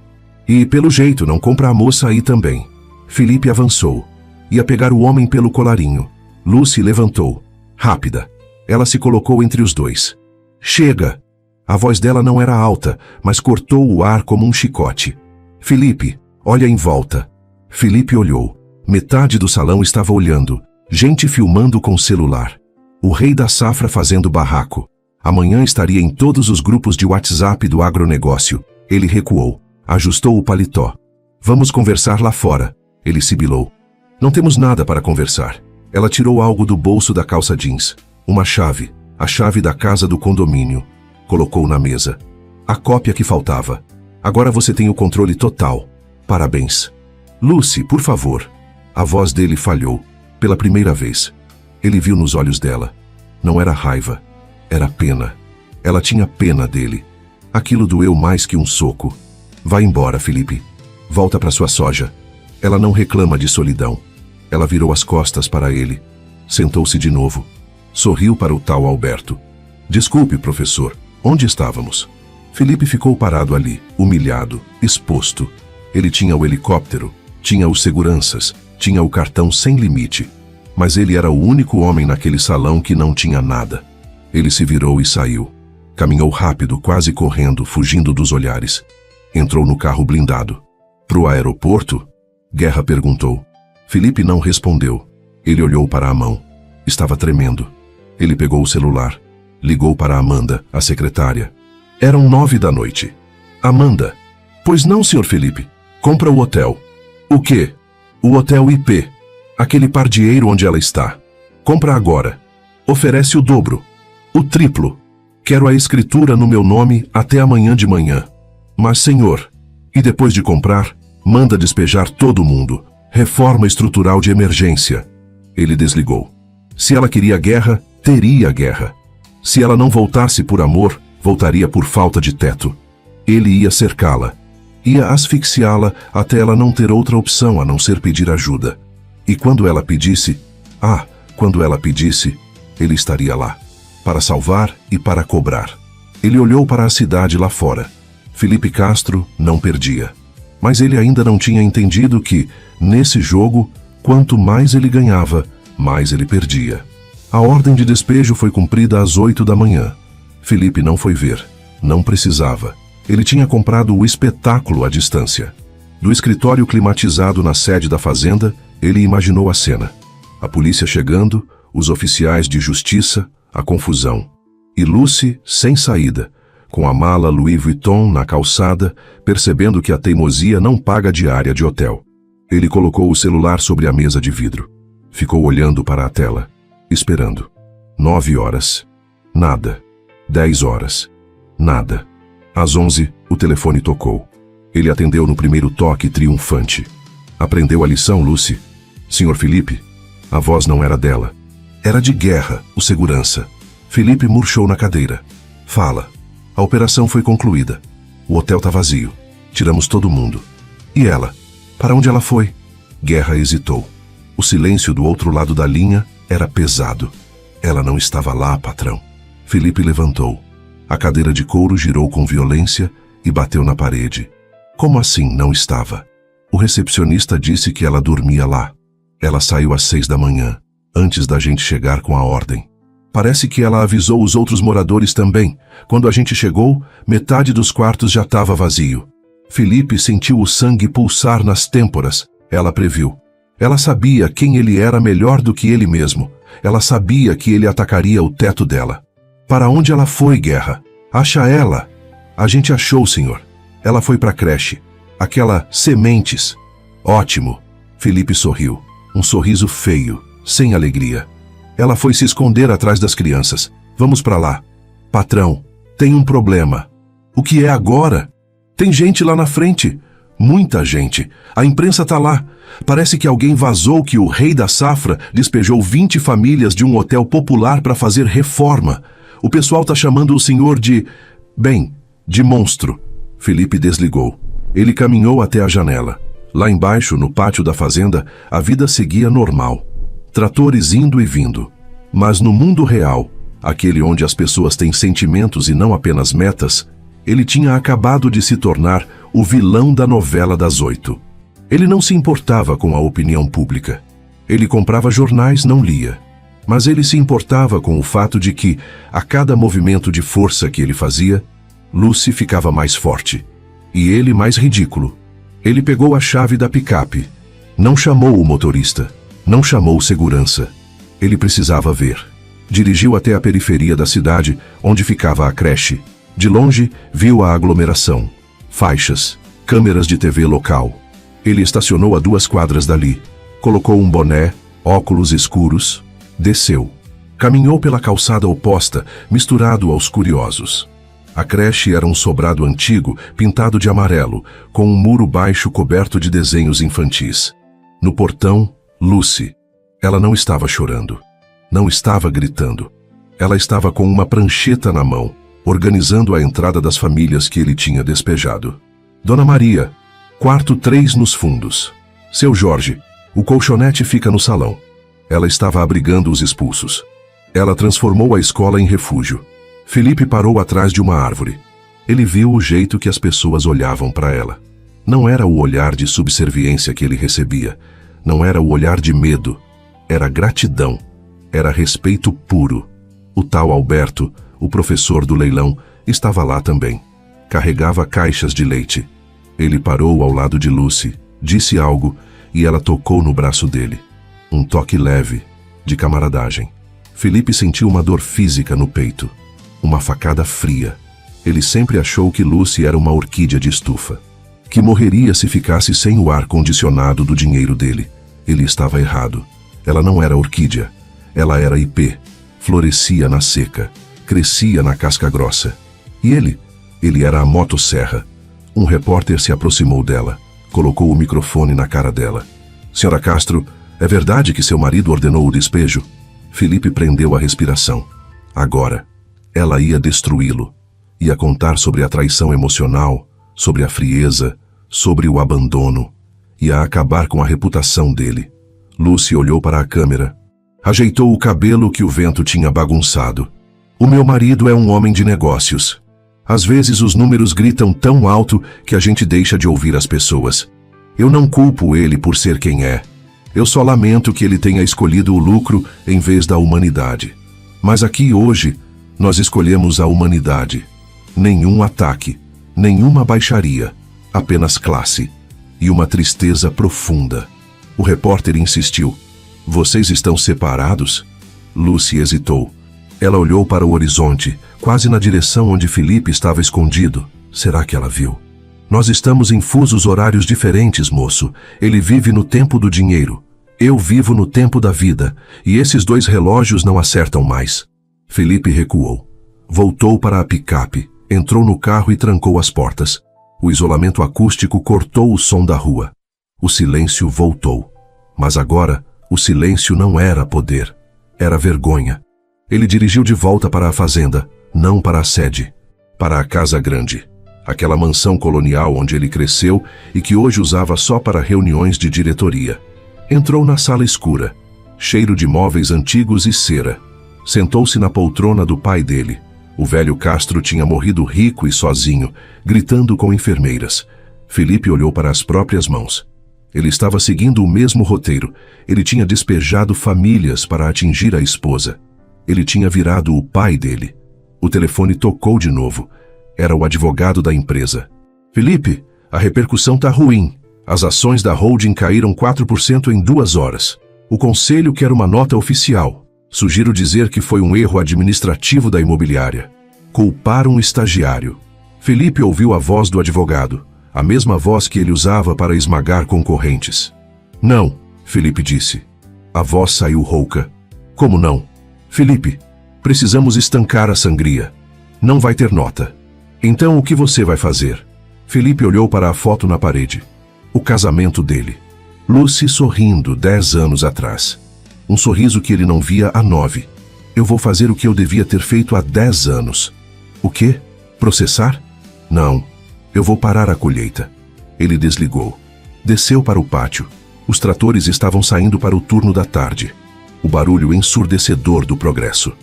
E, pelo jeito, não compra a moça aí também. Felipe avançou. Ia pegar o homem pelo colarinho. Lucy levantou. Rápida. Ela se colocou entre os dois. Chega! A voz dela não era alta, mas cortou o ar como um chicote. Felipe, olha em volta. Felipe olhou. Metade do salão estava olhando. Gente filmando com celular. O rei da safra fazendo barraco. Amanhã estaria em todos os grupos de WhatsApp do agronegócio. Ele recuou. Ajustou o paletó. Vamos conversar lá fora. Ele sibilou. Não temos nada para conversar. Ela tirou algo do bolso da calça jeans. Uma chave. A chave da casa do condomínio. Colocou na mesa. A cópia que faltava. Agora você tem o controle total. Parabéns. Lucy, por favor. A voz dele falhou. Pela primeira vez. Ele viu nos olhos dela. Não era raiva. Era pena. Ela tinha pena dele. Aquilo doeu mais que um soco. Vai embora, Felipe. Volta para sua soja. Ela não reclama de solidão. Ela virou as costas para ele. Sentou-se de novo. Sorriu para o tal Alberto. Desculpe, professor. Onde estávamos? Felipe ficou parado ali, humilhado, exposto. Ele tinha o helicóptero, tinha os seguranças, tinha o cartão sem limite. Mas ele era o único homem naquele salão que não tinha nada. Ele se virou e saiu. Caminhou rápido, quase correndo, fugindo dos olhares. Entrou no carro blindado. Pro aeroporto? Guerra perguntou. Felipe não respondeu. Ele olhou para a mão. Estava tremendo. Ele pegou o celular. Ligou para Amanda, a secretária. Eram 9 da noite. Amanda. Pois não, Sr. Felipe. Compra o hotel. O quê? O Hotel IP. Aquele pardieiro onde ela está. Compra agora. Oferece o dobro. O triplo. Quero a escritura no meu nome até amanhã de manhã. Mas, senhor, e depois de comprar, manda despejar todo mundo. Reforma estrutural de emergência. Ele desligou. Se ela queria guerra, teria guerra. Se ela não voltasse por amor, voltaria por falta de teto. Ele ia cercá-la. Ia asfixiá-la até ela não ter outra opção a não ser pedir ajuda. E quando ela pedisse, ele estaria lá. Para salvar e para cobrar. Ele olhou para a cidade lá fora. Felipe Castro não perdia. Mas ele ainda não tinha entendido que, nesse jogo, quanto mais ele ganhava, mais ele perdia. A ordem de despejo foi cumprida às 8 da manhã. Felipe não foi ver. Não precisava. Ele tinha comprado o espetáculo à distância. Do escritório climatizado na sede da fazenda, ele imaginou a cena. A polícia chegando, os oficiais de justiça, a confusão. E Lucy sem saída, com a mala Louis Vuitton na calçada, percebendo que a teimosia não paga diária de hotel. Ele colocou o celular sobre a mesa de vidro. Ficou olhando para a tela, esperando. 9 horas. Nada. 10 horas. Nada. Às 11, o telefone tocou. Ele atendeu no primeiro toque triunfante. Aprendeu a lição, Lucy? Senhor Felipe? A voz não era dela. Era de Guerra, o segurança. Felipe murchou na cadeira. Fala. A operação foi concluída. O hotel tá vazio. Tiramos todo mundo. E ela? Para onde ela foi? Guerra hesitou. O silêncio do outro lado da linha era pesado. Ela não estava lá, patrão. Felipe levantou. A cadeira de couro girou com violência e bateu na parede. Como assim não estava? O recepcionista disse que ela dormia lá. Ela saiu às 6 da manhã, antes da gente chegar com a ordem. Parece que ela avisou os outros moradores também. Quando a gente chegou, metade dos quartos já estava vazio. Felipe sentiu o sangue pulsar nas têmporas. Ela previu. Ela sabia quem ele era melhor do que ele mesmo. Ela sabia que ele atacaria o teto dela. Para onde ela foi, Guerra? Acha ela. A gente achou, senhor. Ela foi para a creche. Aquela Sementes. Ótimo. Felipe sorriu. Um sorriso feio, sem alegria. Ela foi se esconder atrás das crianças. Vamos para lá. Patrão, tem um problema. O que é agora? Tem gente lá na frente. Muita gente. A imprensa tá lá. Parece que alguém vazou que o rei da safra despejou 20 famílias de um hotel popular para fazer reforma. O pessoal tá chamando o senhor de... de monstro. Felipe desligou. Ele caminhou até a janela. Lá embaixo, no pátio da fazenda, a vida seguia normal. Tratores indo e vindo. Mas no mundo real, aquele onde as pessoas têm sentimentos e não apenas metas, ele tinha acabado de se tornar o vilão da novela das 8. Ele não se importava com a opinião pública. Ele comprava jornais, não lia. Mas ele se importava com o fato de que, a cada movimento de força que ele fazia, Lucy ficava mais forte. E ele mais ridículo. Ele pegou a chave da picape. Não chamou o motorista. Não chamou segurança. Ele precisava ver. Dirigiu até a periferia da cidade, onde ficava a creche. De longe, viu a aglomeração. Faixas, câmeras de TV local. Ele estacionou a 2 quadras dali. Colocou um boné, óculos escuros. Desceu. Caminhou pela calçada oposta, misturado aos curiosos. A creche era um sobrado antigo, pintado de amarelo, com um muro baixo coberto de desenhos infantis. No portão, Lucy. Ela não estava chorando. Não estava gritando. Ela estava com uma prancheta na mão, organizando a entrada das famílias que ele tinha despejado. Dona Maria, quarto 3 nos fundos. Seu Jorge, o colchonete fica no salão. Ela estava abrigando os expulsos. Ela transformou a escola em refúgio. Felipe parou atrás de uma árvore. Ele viu o jeito que as pessoas olhavam para ela. Não era o olhar de subserviência que ele recebia. Não era o olhar de medo. Era gratidão. Era respeito puro. O tal Alberto, o professor do leilão, estava lá também. Carregava caixas de leite. Ele parou ao lado de Lucy, disse algo e ela tocou no braço dele. Um toque leve, de camaradagem. Felipe sentiu uma dor física no peito. Uma facada fria. Ele sempre achou que Lucy era uma orquídea de estufa. Que morreria se ficasse sem o ar-condicionado do dinheiro dele. Ele estava errado. Ela não era orquídea. Ela era ipê. Florescia na seca. Crescia na casca grossa. E ele? Ele era a motosserra. Um repórter se aproximou dela. Colocou o microfone na cara dela. Senhora Castro, é verdade que seu marido ordenou o despejo? Felipe prendeu a respiração. Agora, ela ia destruí-lo. Ia contar sobre a traição emocional, sobre a frieza, sobre o abandono. Ia acabar com a reputação dele. Lucy olhou para a câmera. Ajeitou o cabelo que o vento tinha bagunçado. O meu marido é um homem de negócios. Às vezes os números gritam tão alto que a gente deixa de ouvir as pessoas. Eu não culpo ele por ser quem é. Eu só lamento que ele tenha escolhido o lucro em vez da humanidade. Mas aqui hoje, nós escolhemos a humanidade. Nenhum ataque, nenhuma baixaria, apenas classe. E uma tristeza profunda. O repórter insistiu. Vocês estão separados? Lucy hesitou. Ela olhou para o horizonte, quase na direção onde Felipe estava escondido. Será que ela viu? Nós estamos em fusos horários diferentes, moço. Ele vive no tempo do dinheiro. Eu vivo no tempo da vida, e esses 2 relógios não acertam mais. Felipe recuou. Voltou para a picape, entrou no carro e trancou as portas. O isolamento acústico cortou o som da rua. O silêncio voltou. Mas agora, o silêncio não era poder. Era vergonha. Ele dirigiu de volta para a fazenda, não para a sede. Para a casa grande. Aquela mansão colonial onde ele cresceu e que hoje usava só para reuniões de diretoria. Entrou na sala escura, cheiro de móveis antigos e cera. Sentou-se na poltrona do pai dele. O velho Castro tinha morrido rico e sozinho, gritando com enfermeiras. Felipe olhou para as próprias mãos. Ele estava seguindo o mesmo roteiro. Ele tinha despejado famílias para atingir a esposa. Ele tinha virado o pai dele. O telefone tocou de novo. Era o advogado da empresa. Felipe, a repercussão tá ruim. As ações da holding caíram 4% em 2 horas. O conselho quer uma nota oficial. Sugiro dizer que foi um erro administrativo da imobiliária. Culparam um estagiário. Felipe ouviu a voz do advogado, a mesma voz que ele usava para esmagar concorrentes. Não, Felipe disse. A voz saiu rouca. Como não? Felipe, precisamos estancar a sangria. Não vai ter nota. Então o que você vai fazer? Felipe olhou para a foto na parede. O casamento dele. Lucy sorrindo 10 anos atrás. Um sorriso que ele não via há 9. Eu vou fazer o que eu devia ter feito há 10 anos. O quê? Processar? Não. Eu vou parar a colheita. Ele desligou. Desceu para o pátio. Os tratores estavam saindo para o turno da tarde. O barulho ensurdecedor do progresso.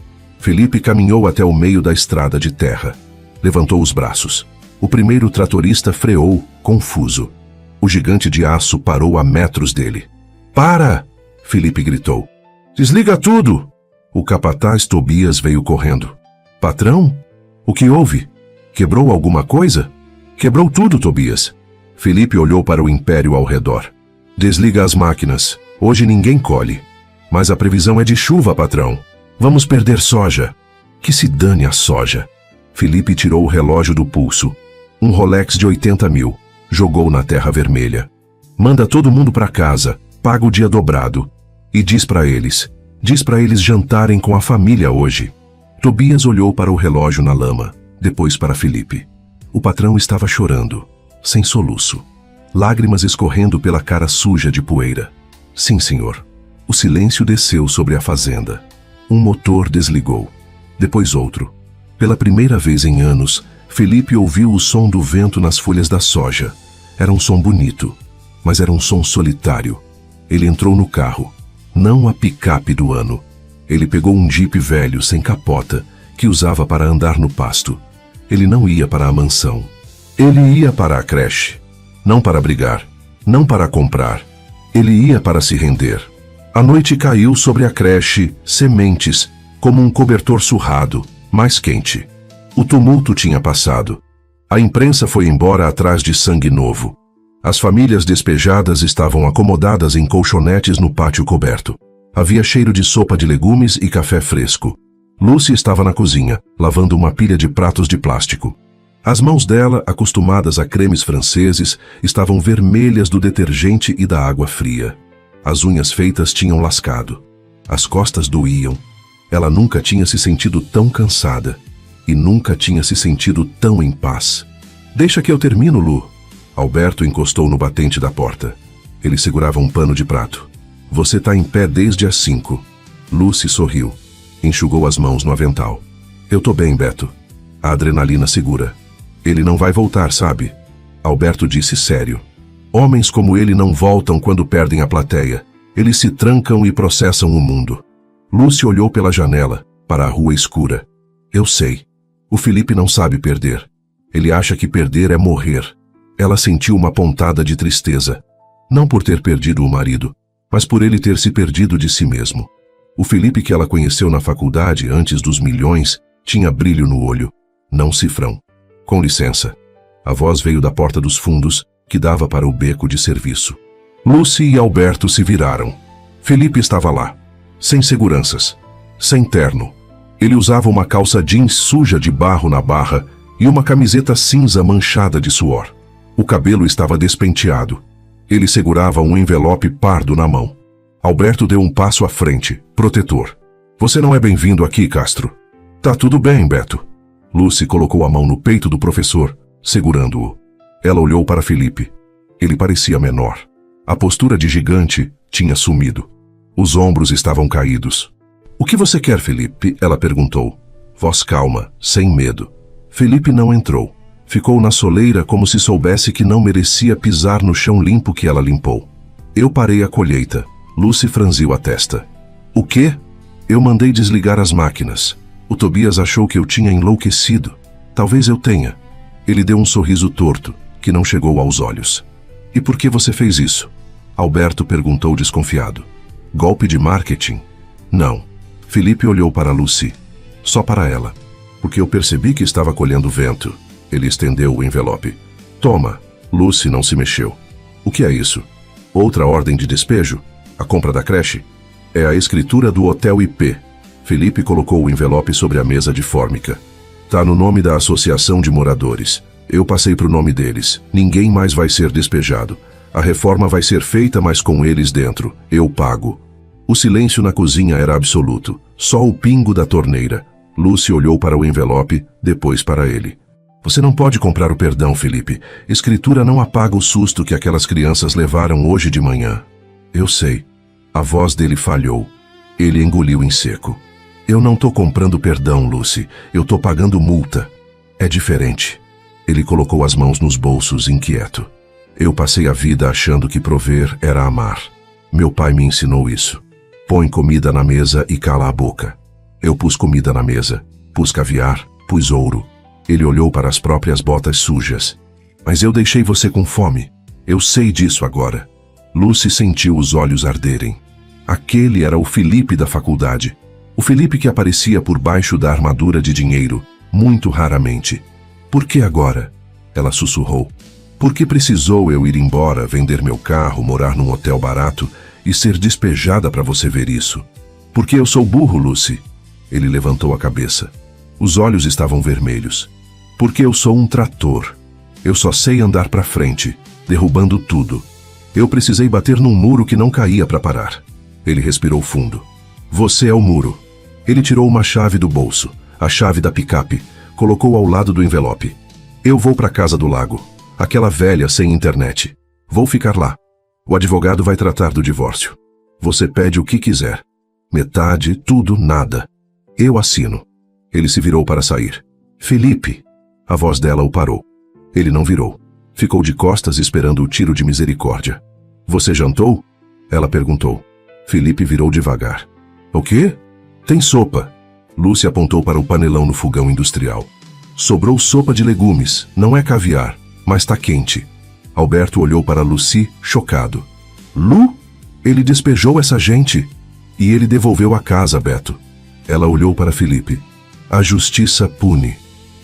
Felipe caminhou até o meio da estrada de terra. Levantou os braços. O primeiro tratorista freou, confuso. O gigante de aço parou a metros dele. Para! Felipe gritou. Desliga tudo! O capataz Tobias veio correndo. Patrão? O que houve? Quebrou alguma coisa? Quebrou tudo, Tobias. Felipe olhou para o império ao redor. Desliga as máquinas. Hoje ninguém colhe. Mas a previsão é de chuva, patrão. Vamos perder soja. Que se dane a soja. Felipe tirou o relógio do pulso. Um Rolex de 80 mil. Jogou na terra vermelha. Manda todo mundo para casa. Paga o dia dobrado. E diz para eles jantarem com a família hoje. Tobias olhou para o relógio na lama, depois para Felipe. O patrão estava chorando, sem soluço. Lágrimas escorrendo pela cara suja de poeira. Sim, senhor. O silêncio desceu sobre a fazenda. Um motor desligou. Depois outro. Pela primeira vez em anos, Felipe ouviu o som do vento nas folhas da soja. Era um som bonito, mas era um som solitário. Ele entrou no carro. Não a picape do ano. Ele pegou um jipe velho sem capota, que usava para andar no pasto. Ele não ia para a mansão. Ele ia para a creche. Não para brigar. Não para comprar. Ele ia para se render. A noite caiu sobre a creche, sementes, como um cobertor surrado, mais quente. O tumulto tinha passado. A imprensa foi embora atrás de sangue novo. As famílias despejadas estavam acomodadas em colchonetes no pátio coberto. Havia cheiro de sopa de legumes e café fresco. Lucy estava na cozinha, lavando uma pilha de pratos de plástico. As mãos dela, acostumadas a cremes franceses, estavam vermelhas do detergente e da água fria. As unhas feitas tinham lascado. As costas doíam. Ela nunca tinha se sentido tão cansada. E nunca tinha se sentido tão em paz. Deixa que eu termino, Lu. Alberto encostou no batente da porta. Ele segurava um pano de prato. Você tá em pé desde as 5. Lucy sorriu. Enxugou as mãos no avental. Eu tô bem, Beto. A adrenalina segura. Ele não vai voltar, sabe? Alberto disse sério. Homens como ele não voltam quando perdem a plateia. Eles se trancam e processam o mundo. Lucy olhou pela janela, para a rua escura. Eu sei. O Felipe não sabe perder. Ele acha que perder é morrer. Ela sentiu uma pontada de tristeza. Não por ter perdido o marido, mas por ele ter se perdido de si mesmo. O Felipe que ela conheceu na faculdade antes dos milhões tinha brilho no olho, não cifrão. Com licença. A voz veio da porta dos fundos, que dava para o beco de serviço. Lucy e Alberto se viraram. Felipe estava lá, sem seguranças, sem terno. Ele usava uma calça jeans suja de barro na barra e uma camiseta cinza manchada de suor. O cabelo estava despenteado. Ele segurava um envelope pardo na mão. Alberto deu um passo à frente, protetor. Você não é bem-vindo aqui, Castro. Tá tudo bem, Beto. Lucy colocou a mão no peito do professor, segurando-o. Ela olhou para Felipe. Ele parecia menor. A postura de gigante tinha sumido. Os ombros estavam caídos. O que você quer, Felipe? Ela perguntou. Voz calma, sem medo. Felipe não entrou. Ficou na soleira como se soubesse que não merecia pisar no chão limpo que ela limpou. Eu parei a colheita. Lucy franziu a testa. O quê? Eu mandei desligar as máquinas. O Tobias achou que eu tinha enlouquecido. Talvez eu tenha. Ele deu um sorriso torto, que não chegou aos olhos. E por que você fez isso? Alberto perguntou desconfiado. Golpe de marketing? Não. Felipe olhou para Lucy. Só para ela. Porque eu percebi que estava colhendo vento. Ele estendeu o envelope. Toma. Lucy não se mexeu. O que é isso? Outra ordem de despejo? A compra da creche? É a escritura do Hotel IP. Felipe colocou o envelope sobre a mesa de fórmica. Tá no nome da Associação de Moradores. Eu passei pro nome deles. Ninguém mais vai ser despejado. A reforma vai ser feita, mas com eles dentro. Eu pago. O silêncio na cozinha era absoluto. Só o pingo da torneira. Lucy olhou para o envelope, depois para ele. Você não pode comprar o perdão, Felipe. Escritura não apaga o susto que aquelas crianças levaram hoje de manhã. Eu sei. A voz dele falhou. Ele engoliu em seco. Eu não tô comprando perdão, Lucy. Eu tô pagando multa. É diferente. Ele colocou as mãos nos bolsos, inquieto. Eu passei a vida achando que prover era amar. Meu pai me ensinou isso. Põe comida na mesa e cala a boca. Eu pus comida na mesa. Pus caviar, pus ouro. Ele olhou para as próprias botas sujas. Mas eu deixei você com fome. Eu sei disso agora. Lucy sentiu os olhos arderem. Aquele era o Felipe da faculdade. O Felipe que aparecia por baixo da armadura de dinheiro, muito raramente. Por que agora? Ela sussurrou. Por que precisou eu ir embora, vender meu carro, morar num hotel barato e ser despejada para você ver isso? Porque eu sou burro, Lucy. Ele levantou a cabeça. Os olhos estavam vermelhos. Porque eu sou um trator. Eu só sei andar para frente, derrubando tudo. Eu precisei bater num muro que não caía para parar. Ele respirou fundo. Você é o muro. Ele tirou uma chave do bolso, a chave da picape, colocou ao lado do envelope. Eu vou para a casa do lago, aquela velha sem internet. Vou ficar lá. O advogado vai tratar do divórcio. Você pede o que quiser. Metade, tudo, nada. Eu assino. Ele se virou para sair. Felipe! A voz dela o parou. Ele não virou. Ficou de costas esperando o tiro de misericórdia. Você jantou? Ela perguntou. Felipe virou devagar. O quê? Tem sopa. Lucy apontou para o panelão no fogão industrial. Sobrou sopa de legumes, não é caviar, mas tá quente. Alberto olhou para Lucy, chocado. Lu? Ele despejou essa gente. E ele devolveu a casa, Beto. Ela olhou para Felipe. A justiça pune.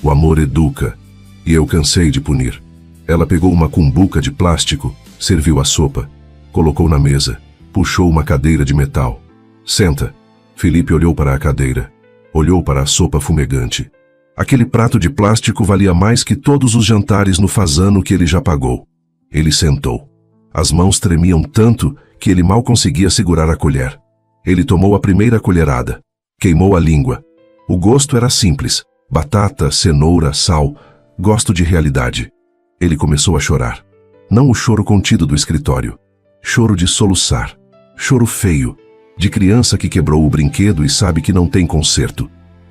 O amor educa. E eu cansei de punir. Ela pegou uma cumbuca de plástico, serviu a sopa, colocou na mesa, puxou uma cadeira de metal. Senta. Felipe olhou para a cadeira. Olhou para a sopa fumegante. Aquele prato de plástico valia mais que todos os jantares no fazano que ele já pagou. Ele sentou. As mãos tremiam tanto que ele mal conseguia segurar a colher. Ele tomou a primeira colherada. Queimou a língua. O gosto era simples. Batata, cenoura, sal. Gosto de realidade. Ele começou a chorar. Não o choro contido do escritório. Choro de soluçar. Choro feio. De criança que quebrou o brinquedo e sabe que não tem conserto.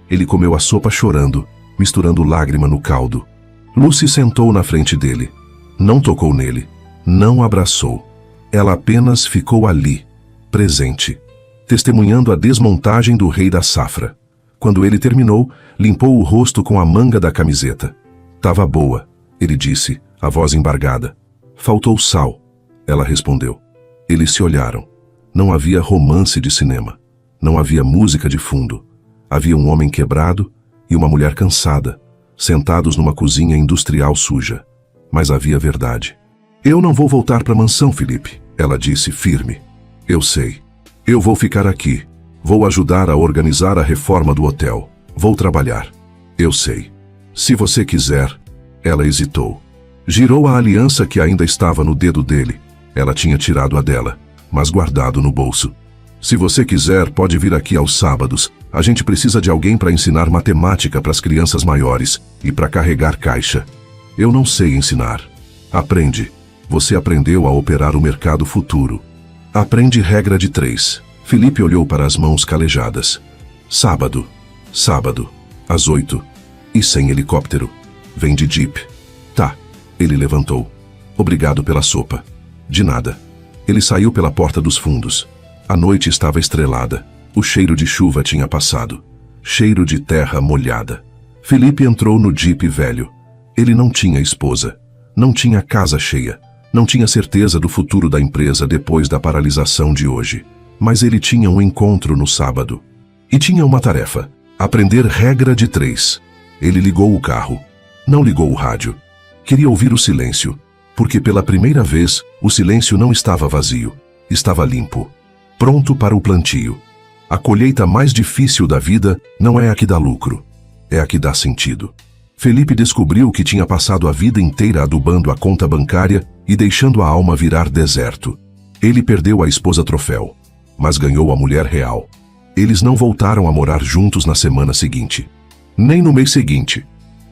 Ele comeu a sopa chorando, misturando lágrima no caldo. Lucy sentou na frente dele. Não tocou nele. Não abraçou. Ela apenas ficou ali, presente, testemunhando a desmontagem do rei da safra. Quando ele terminou, limpou o rosto com a manga da camiseta. Tava boa, ele disse, a voz embargada. Faltou sal. Ela respondeu. Eles se olharam. Não havia romance de cinema. Não havia música de fundo. Havia um homem quebrado e uma mulher cansada, sentados numa cozinha industrial suja. Mas havia verdade. Eu não vou voltar para a mansão, Felipe, ela disse firme. Eu sei. Eu vou ficar aqui. Vou ajudar a organizar a reforma do hotel. Vou trabalhar. Eu sei. Se você quiser. Ela hesitou. Girou a aliança que ainda estava no dedo dele. Ela tinha tirado a dela, mas guardado no bolso. Se você quiser, pode vir aqui aos sábados. A gente precisa de alguém para ensinar matemática para as crianças maiores e para carregar caixa. Eu não sei ensinar. Aprende. Você aprendeu a operar o mercado futuro. Aprende regra de 3. Felipe olhou para as mãos calejadas. Sábado. Sábado. Às 8. E sem helicóptero. Vem de jeep. Tá. Ele levantou. Obrigado pela sopa. De nada. Ele saiu pela porta dos fundos. A noite estava estrelada. O cheiro de chuva tinha passado. Cheiro de terra molhada. Felipe entrou no jeep velho. Ele não tinha esposa. Não tinha casa cheia. Não tinha certeza do futuro da empresa depois da paralisação de hoje. Mas ele tinha um encontro no sábado. E tinha uma tarefa. Aprender regra de 3. Ele ligou o carro. Não ligou o rádio. Queria ouvir o silêncio. Porque pela primeira vez, o silêncio não estava vazio. Estava limpo. Pronto para o plantio. A colheita mais difícil da vida não é a que dá lucro. É a que dá sentido. Felipe descobriu que tinha passado a vida inteira adubando a conta bancária e deixando a alma virar deserto. Ele perdeu a esposa troféu, mas ganhou a mulher real. Eles não voltaram a morar juntos na semana seguinte. Nem no mês seguinte.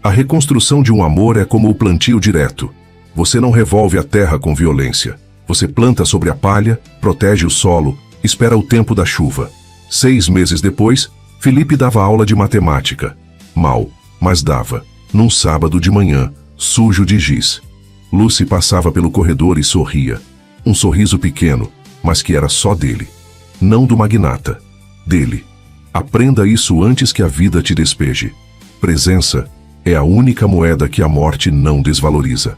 A reconstrução de um amor é como o plantio direto. Você não revolve a terra com violência. Você planta sobre a palha, protege o solo, espera o tempo da chuva. 6 meses depois, Felipe dava aula de matemática. Mal, mas dava. Num sábado de manhã, sujo de giz. Lucy passava pelo corredor e sorria. Um sorriso pequeno, mas que era só dele. Não do magnata. Dele. Aprenda isso antes que a vida te despeje. Presença é a única moeda que a morte não desvaloriza.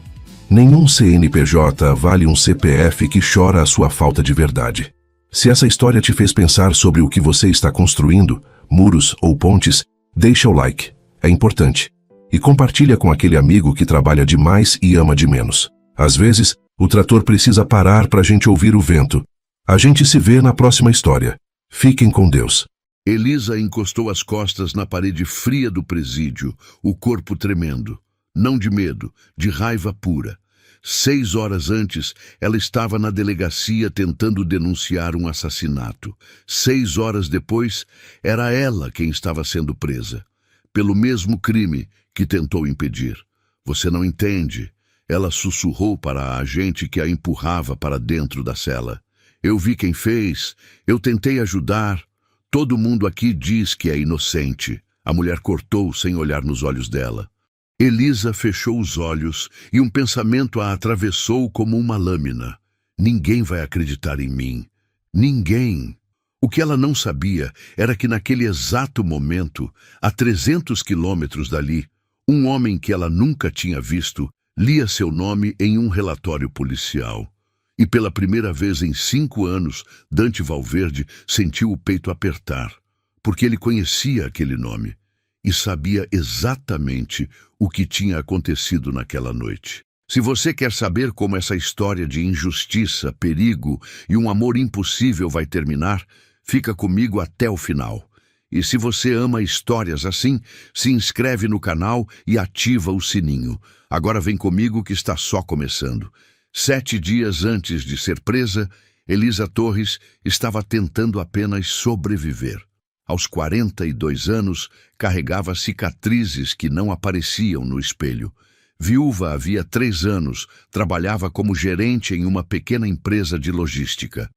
Nenhum CNPJ vale um CPF que chora a sua falta de verdade. Se essa história te fez pensar sobre o que você está construindo, muros ou pontes, deixa o like. É importante. E compartilha com aquele amigo que trabalha demais e ama de menos. Às vezes, o trator precisa parar para a gente ouvir o vento. A gente se vê na próxima história. Fiquem com Deus. Elisa encostou as costas na parede fria do presídio, o corpo tremendo. Não de medo, de raiva pura. 6 horas antes, ela estava na delegacia tentando denunciar um assassinato. 6 horas depois, era ela quem estava sendo presa. Pelo mesmo crime que tentou impedir. Você não entende. Ela sussurrou para a agente que a empurrava para dentro da cela. Eu vi quem fez. Eu tentei ajudar. Todo mundo aqui diz que é inocente. A mulher cortou sem olhar nos olhos dela. Elisa fechou os olhos e um pensamento a atravessou como uma lâmina. Ninguém vai acreditar em mim. Ninguém. O que ela não sabia era que naquele exato momento, a 300 quilômetros dali, um homem que ela nunca tinha visto lia seu nome em um relatório policial. E pela primeira vez em 5 anos, Dante Valverde sentiu o peito apertar, porque ele conhecia aquele nome e sabia exatamente o que tinha acontecido naquela noite. Se você quer saber como essa história de injustiça, perigo e um amor impossível vai terminar, fica comigo até o final. E se você ama histórias assim, se inscreve no canal e ativa o sininho. Agora vem comigo que está só começando. 7 dias antes de ser presa, Elisa Torres estava tentando apenas sobreviver. Aos 42 anos, carregava cicatrizes que não apareciam no espelho. Viúva havia 3 anos, trabalhava como gerente em uma pequena empresa de logística.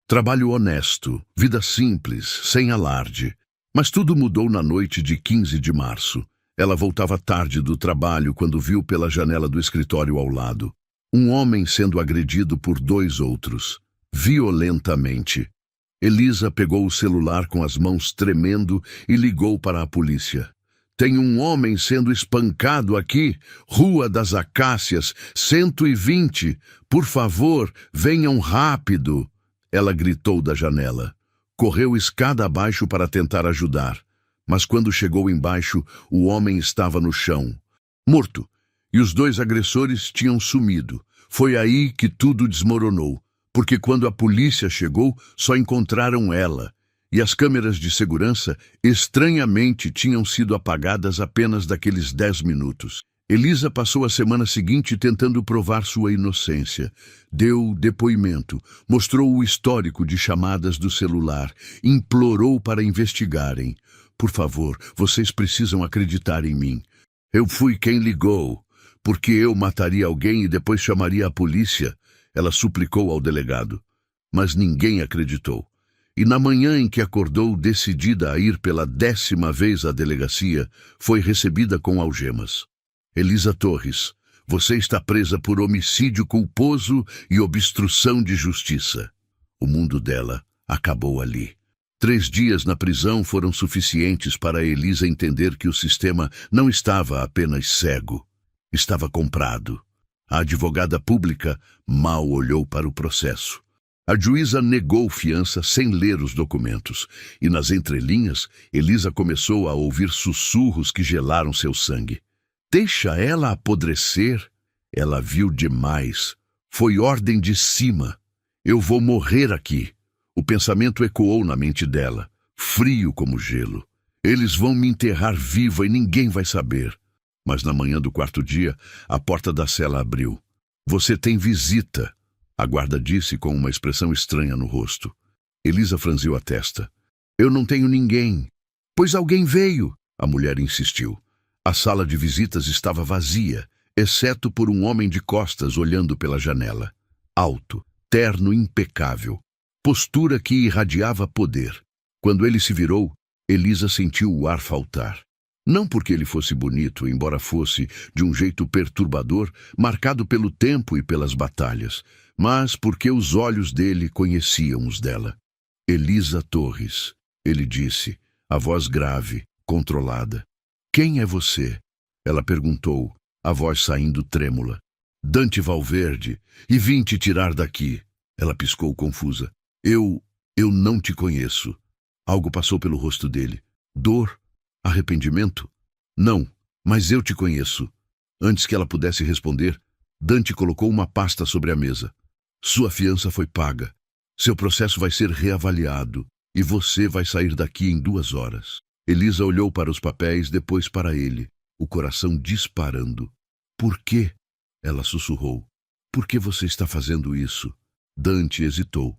Trabalho honesto, vida simples, sem alarde. Mas tudo mudou na noite de 15 de março. Ela voltava tarde do trabalho quando viu pela janela do escritório ao lado um homem sendo agredido por 2 outros, violentamente. Elisa pegou o celular com as mãos tremendo e ligou para a polícia. Tem um homem sendo espancado aqui, Rua das Acácias, 120. Por favor, venham rápido. Ela gritou da janela. Correu escada abaixo para tentar ajudar. Mas quando chegou embaixo, o homem estava no chão, morto, e os 2 agressores tinham sumido. Foi aí que tudo desmoronou, porque quando a polícia chegou, só encontraram ela, e as câmeras de segurança, estranhamente, tinham sido apagadas apenas daqueles 10 minutos. Elisa passou a semana seguinte tentando provar sua inocência. Deu depoimento, mostrou o histórico de chamadas do celular, implorou para investigarem. Por favor, vocês precisam acreditar em mim. Eu fui quem ligou, porque eu mataria alguém e depois chamaria a polícia, ela suplicou ao delegado. Mas ninguém acreditou. E na manhã em que acordou decidida a ir pela 10ª vez à delegacia, foi recebida com algemas. Elisa Torres, você está presa por homicídio culposo e obstrução de justiça. O mundo dela acabou ali. 3 dias na prisão foram suficientes para Elisa entender que o sistema não estava apenas cego. Estava comprado. A advogada pública mal olhou para o processo. A juíza negou fiança sem ler os documentos, e nas entrelinhas, Elisa começou a ouvir sussurros que gelaram seu sangue. Deixa ela apodrecer. Ela viu demais. Foi ordem de cima. Eu vou morrer aqui. O pensamento ecoou na mente dela, frio como gelo. Eles vão me enterrar viva e ninguém vai saber. Mas na manhã do 4º dia, a porta da cela abriu. Você tem visita, a guarda disse com uma expressão estranha no rosto. Elisa franziu a testa. Eu não tenho ninguém. Pois alguém veio. A mulher insistiu. A sala de visitas estava vazia, exceto por um homem de costas olhando pela janela. Alto, terno impecável, postura que irradiava poder. Quando ele se virou, Elisa sentiu o ar faltar. Não porque ele fosse bonito, embora fosse, de um jeito perturbador, marcado pelo tempo e pelas batalhas, mas porque os olhos dele conheciam os dela. Elisa Torres, ele disse, a voz grave, controlada. Quem é você? Ela perguntou, a voz saindo trêmula. Dante Valverde, e vim te tirar daqui. Ela piscou confusa. Eu não te conheço. Algo passou pelo rosto dele. Dor? Arrependimento? Não, mas eu te conheço. Antes que ela pudesse responder, Dante colocou uma pasta sobre a mesa. Sua fiança foi paga. Seu processo vai ser reavaliado e você vai sair daqui em 2 horas. Elisa olhou para os papéis, depois para ele, o coração disparando. Por quê? Ela sussurrou. Por que você está fazendo isso? Dante hesitou.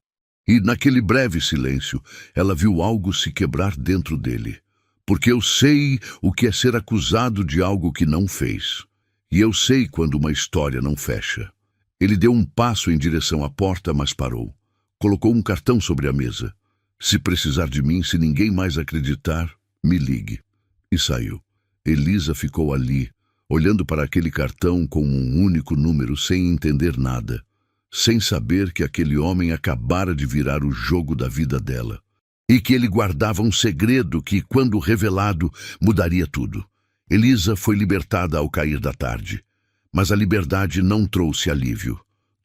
E naquele breve silêncio, ela viu algo se quebrar dentro dele. Porque eu sei o que é ser acusado de algo que não fez. E eu sei quando uma história não fecha. Ele deu um passo em direção à porta, mas parou. Colocou um cartão sobre a mesa. Se precisar de mim, se ninguém mais acreditar, me ligue. E saiu. Elisa ficou ali, olhando para aquele cartão com um único número, sem entender nada. Sem saber que aquele homem acabara de virar o jogo da vida dela. E que ele guardava um segredo que, quando revelado, mudaria tudo. Elisa foi libertada ao cair da tarde. Mas a liberdade não trouxe alívio.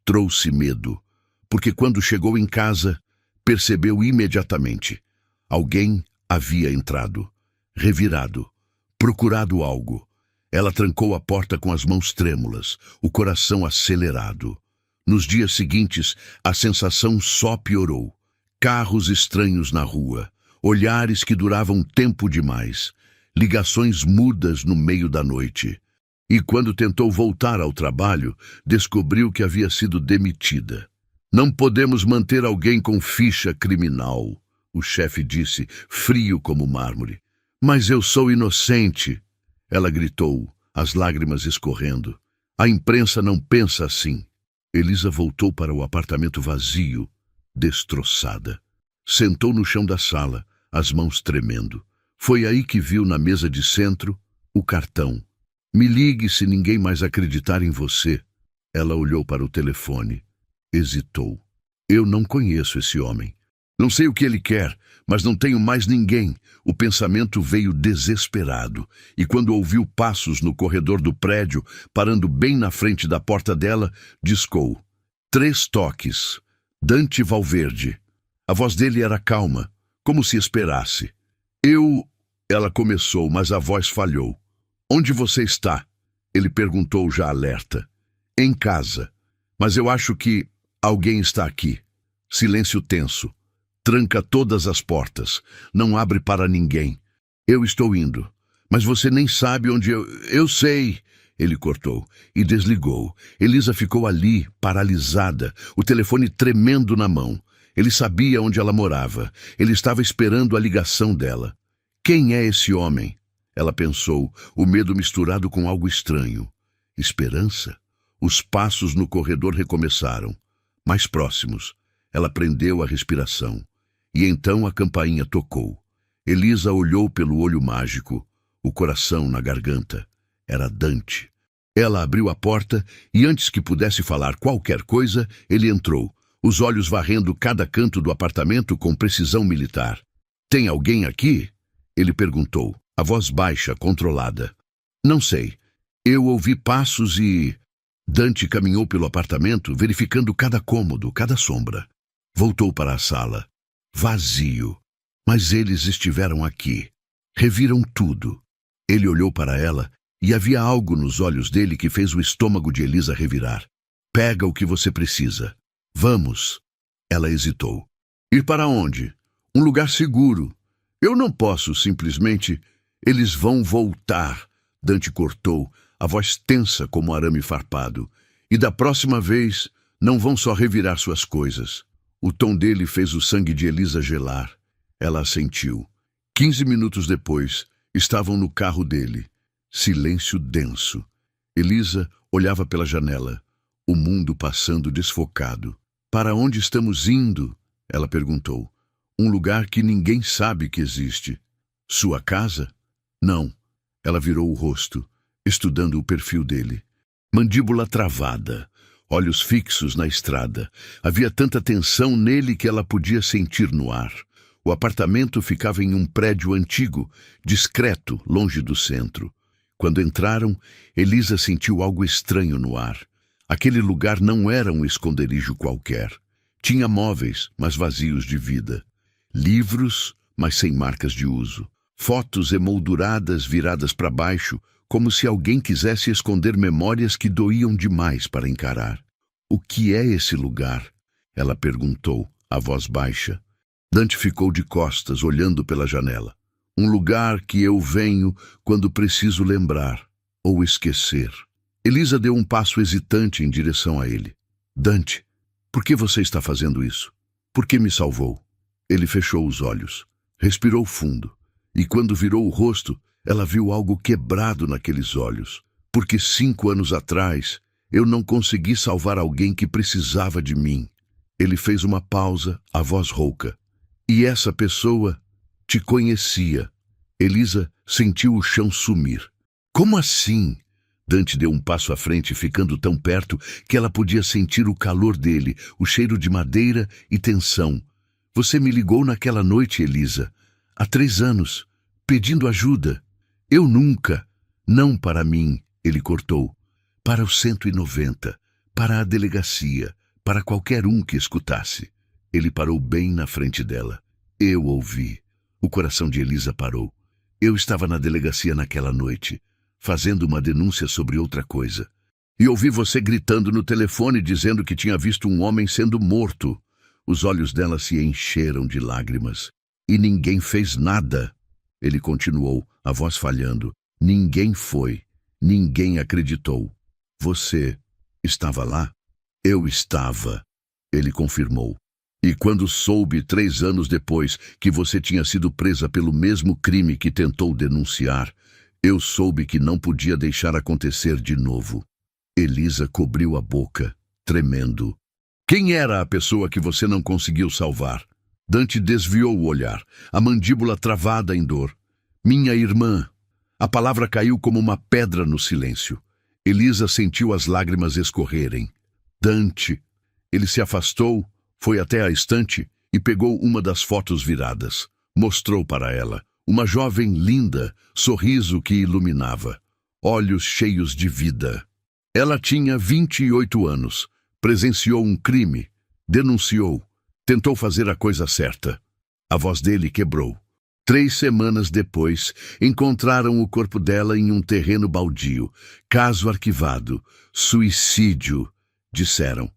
Trouxe medo. Porque quando chegou em casa, percebeu imediatamente. Alguém havia entrado, revirado, procurado algo. Ela trancou a porta com as mãos trêmulas, o coração acelerado. Nos dias seguintes, a sensação só piorou. Carros estranhos na rua, olhares que duravam tempo demais, ligações mudas no meio da noite. E quando tentou voltar ao trabalho, descobriu que havia sido demitida. Não podemos manter alguém com ficha criminal, o chefe disse, frio como mármore. Mas eu sou inocente, ela gritou, as lágrimas escorrendo. A imprensa não pensa assim. Elisa voltou para o apartamento vazio, destroçada. Sentou no chão da sala, as mãos tremendo. Foi aí que viu na mesa de centro o cartão. Me ligue se ninguém mais acreditar em você. Ela olhou para o telefone. Hesitou. Eu não conheço esse homem. Não sei o que ele quer, mas não tenho mais ninguém. O pensamento veio desesperado, e quando ouviu passos no corredor do prédio, parando bem na frente da porta dela, discou. 3 toques. Dante Valverde. A voz dele era calma, como se esperasse. Ela começou, mas a voz falhou. Onde você está? Ele perguntou já alerta. Em casa. Mas eu acho que alguém está aqui. Silêncio tenso. Tranca todas as portas. Não abre para ninguém. Eu estou indo. Mas você nem sabe onde Eu sei. Ele cortou e desligou. Elisa ficou ali, paralisada, o telefone tremendo na mão. Ele sabia onde ela morava. Ele estava esperando a ligação dela. Quem é esse homem? Ela pensou, o medo misturado com algo estranho. Esperança? Os passos no corredor recomeçaram. Mais próximos. Ela prendeu a respiração. E então a campainha tocou. Elisa olhou pelo olho mágico, o coração na garganta. Era Dante. Ela abriu a porta e antes que pudesse falar qualquer coisa, ele entrou, os olhos varrendo cada canto do apartamento com precisão militar. Tem alguém aqui? Ele perguntou, a voz baixa, controlada. Não sei. Eu ouvi passos e... Dante caminhou pelo apartamento, verificando cada cômodo, cada sombra. Voltou para a sala. Vazio. Mas eles estiveram aqui. Reviram tudo. Ele olhou para ela e havia algo nos olhos dele que fez o estômago de Elisa revirar. Pega o que você precisa. Vamos. Ela hesitou. Ir para onde? Um lugar seguro. Eu não posso simplesmente... Eles vão voltar. Dante cortou, a voz tensa como arame farpado. E da próxima vez, não vão só revirar suas coisas. O tom dele fez o sangue de Elisa gelar. Ela assentiu. 15 minutos depois, Estavam no carro dele. Silêncio denso. Elisa olhava pela janela. O mundo passando desfocado. Para onde estamos indo? Ela perguntou. Um lugar que ninguém sabe que existe. Sua casa? Não. Ela virou o rosto, estudando o perfil dele. Mandíbula travada, olhos fixos na estrada. Havia tanta tensão nele que ela podia sentir no ar. O apartamento ficava em um prédio antigo, discreto, longe do centro. Quando entraram, Elisa sentiu algo estranho no ar. Aquele lugar não era um esconderijo qualquer. Tinha móveis, mas vazios de vida. Livros, mas sem marcas de uso. Fotos emolduradas viradas para baixo, como se alguém quisesse esconder memórias que doíam demais para encarar. O que é esse lugar? Ela perguntou, a voz baixa. Dante ficou de costas, olhando pela janela. Um lugar que eu venho quando preciso lembrar ou esquecer. Elisa deu um passo hesitante em direção a ele. Dante, por que você está fazendo isso? Por que me salvou? Ele fechou os olhos, respirou fundo, e quando virou o rosto, ela viu algo quebrado naqueles olhos. Porque 5 anos atrás, eu não consegui salvar alguém que precisava de mim. Ele fez uma pausa, a voz rouca. E essa pessoa te conhecia. Elisa sentiu o chão sumir. Como assim? Dante deu um passo à frente, ficando tão perto que ela podia sentir o calor dele, o cheiro de madeira e tensão. Você me ligou naquela noite, Elisa, há 3 anos, pedindo ajuda. Eu nunca. Não para mim, ele cortou. Para o 190, para a delegacia, para qualquer um que escutasse. Ele parou bem na frente dela. Eu ouvi. O coração de Elisa parou. Eu estava na delegacia naquela noite, fazendo uma denúncia sobre outra coisa. E ouvi você gritando no telefone dizendo que tinha visto um homem sendo morto. Os olhos dela se encheram de lágrimas. E ninguém fez nada. Ele continuou, a voz falhando. Ninguém foi. Ninguém acreditou. Você estava lá? Eu estava. Ele confirmou. E quando soube 3 anos depois que você tinha sido presa pelo mesmo crime que tentou denunciar, eu soube que não podia deixar acontecer de novo. Elisa cobriu a boca, tremendo. Quem era a pessoa que você não conseguiu salvar? Dante desviou o olhar, a mandíbula travada em dor. Minha irmã. A palavra caiu como uma pedra no silêncio. Elisa sentiu as lágrimas escorrerem. Dante. Ele se afastou, foi até a estante e pegou uma das fotos viradas. Mostrou para ela. Uma jovem linda, sorriso que iluminava. Olhos cheios de vida. Ela tinha 28 anos. Presenciou um crime. Denunciou. Tentou fazer a coisa certa. A voz dele quebrou. 3 semanas depois, encontraram o corpo dela em um terreno baldio. Caso arquivado. Suicídio, disseram.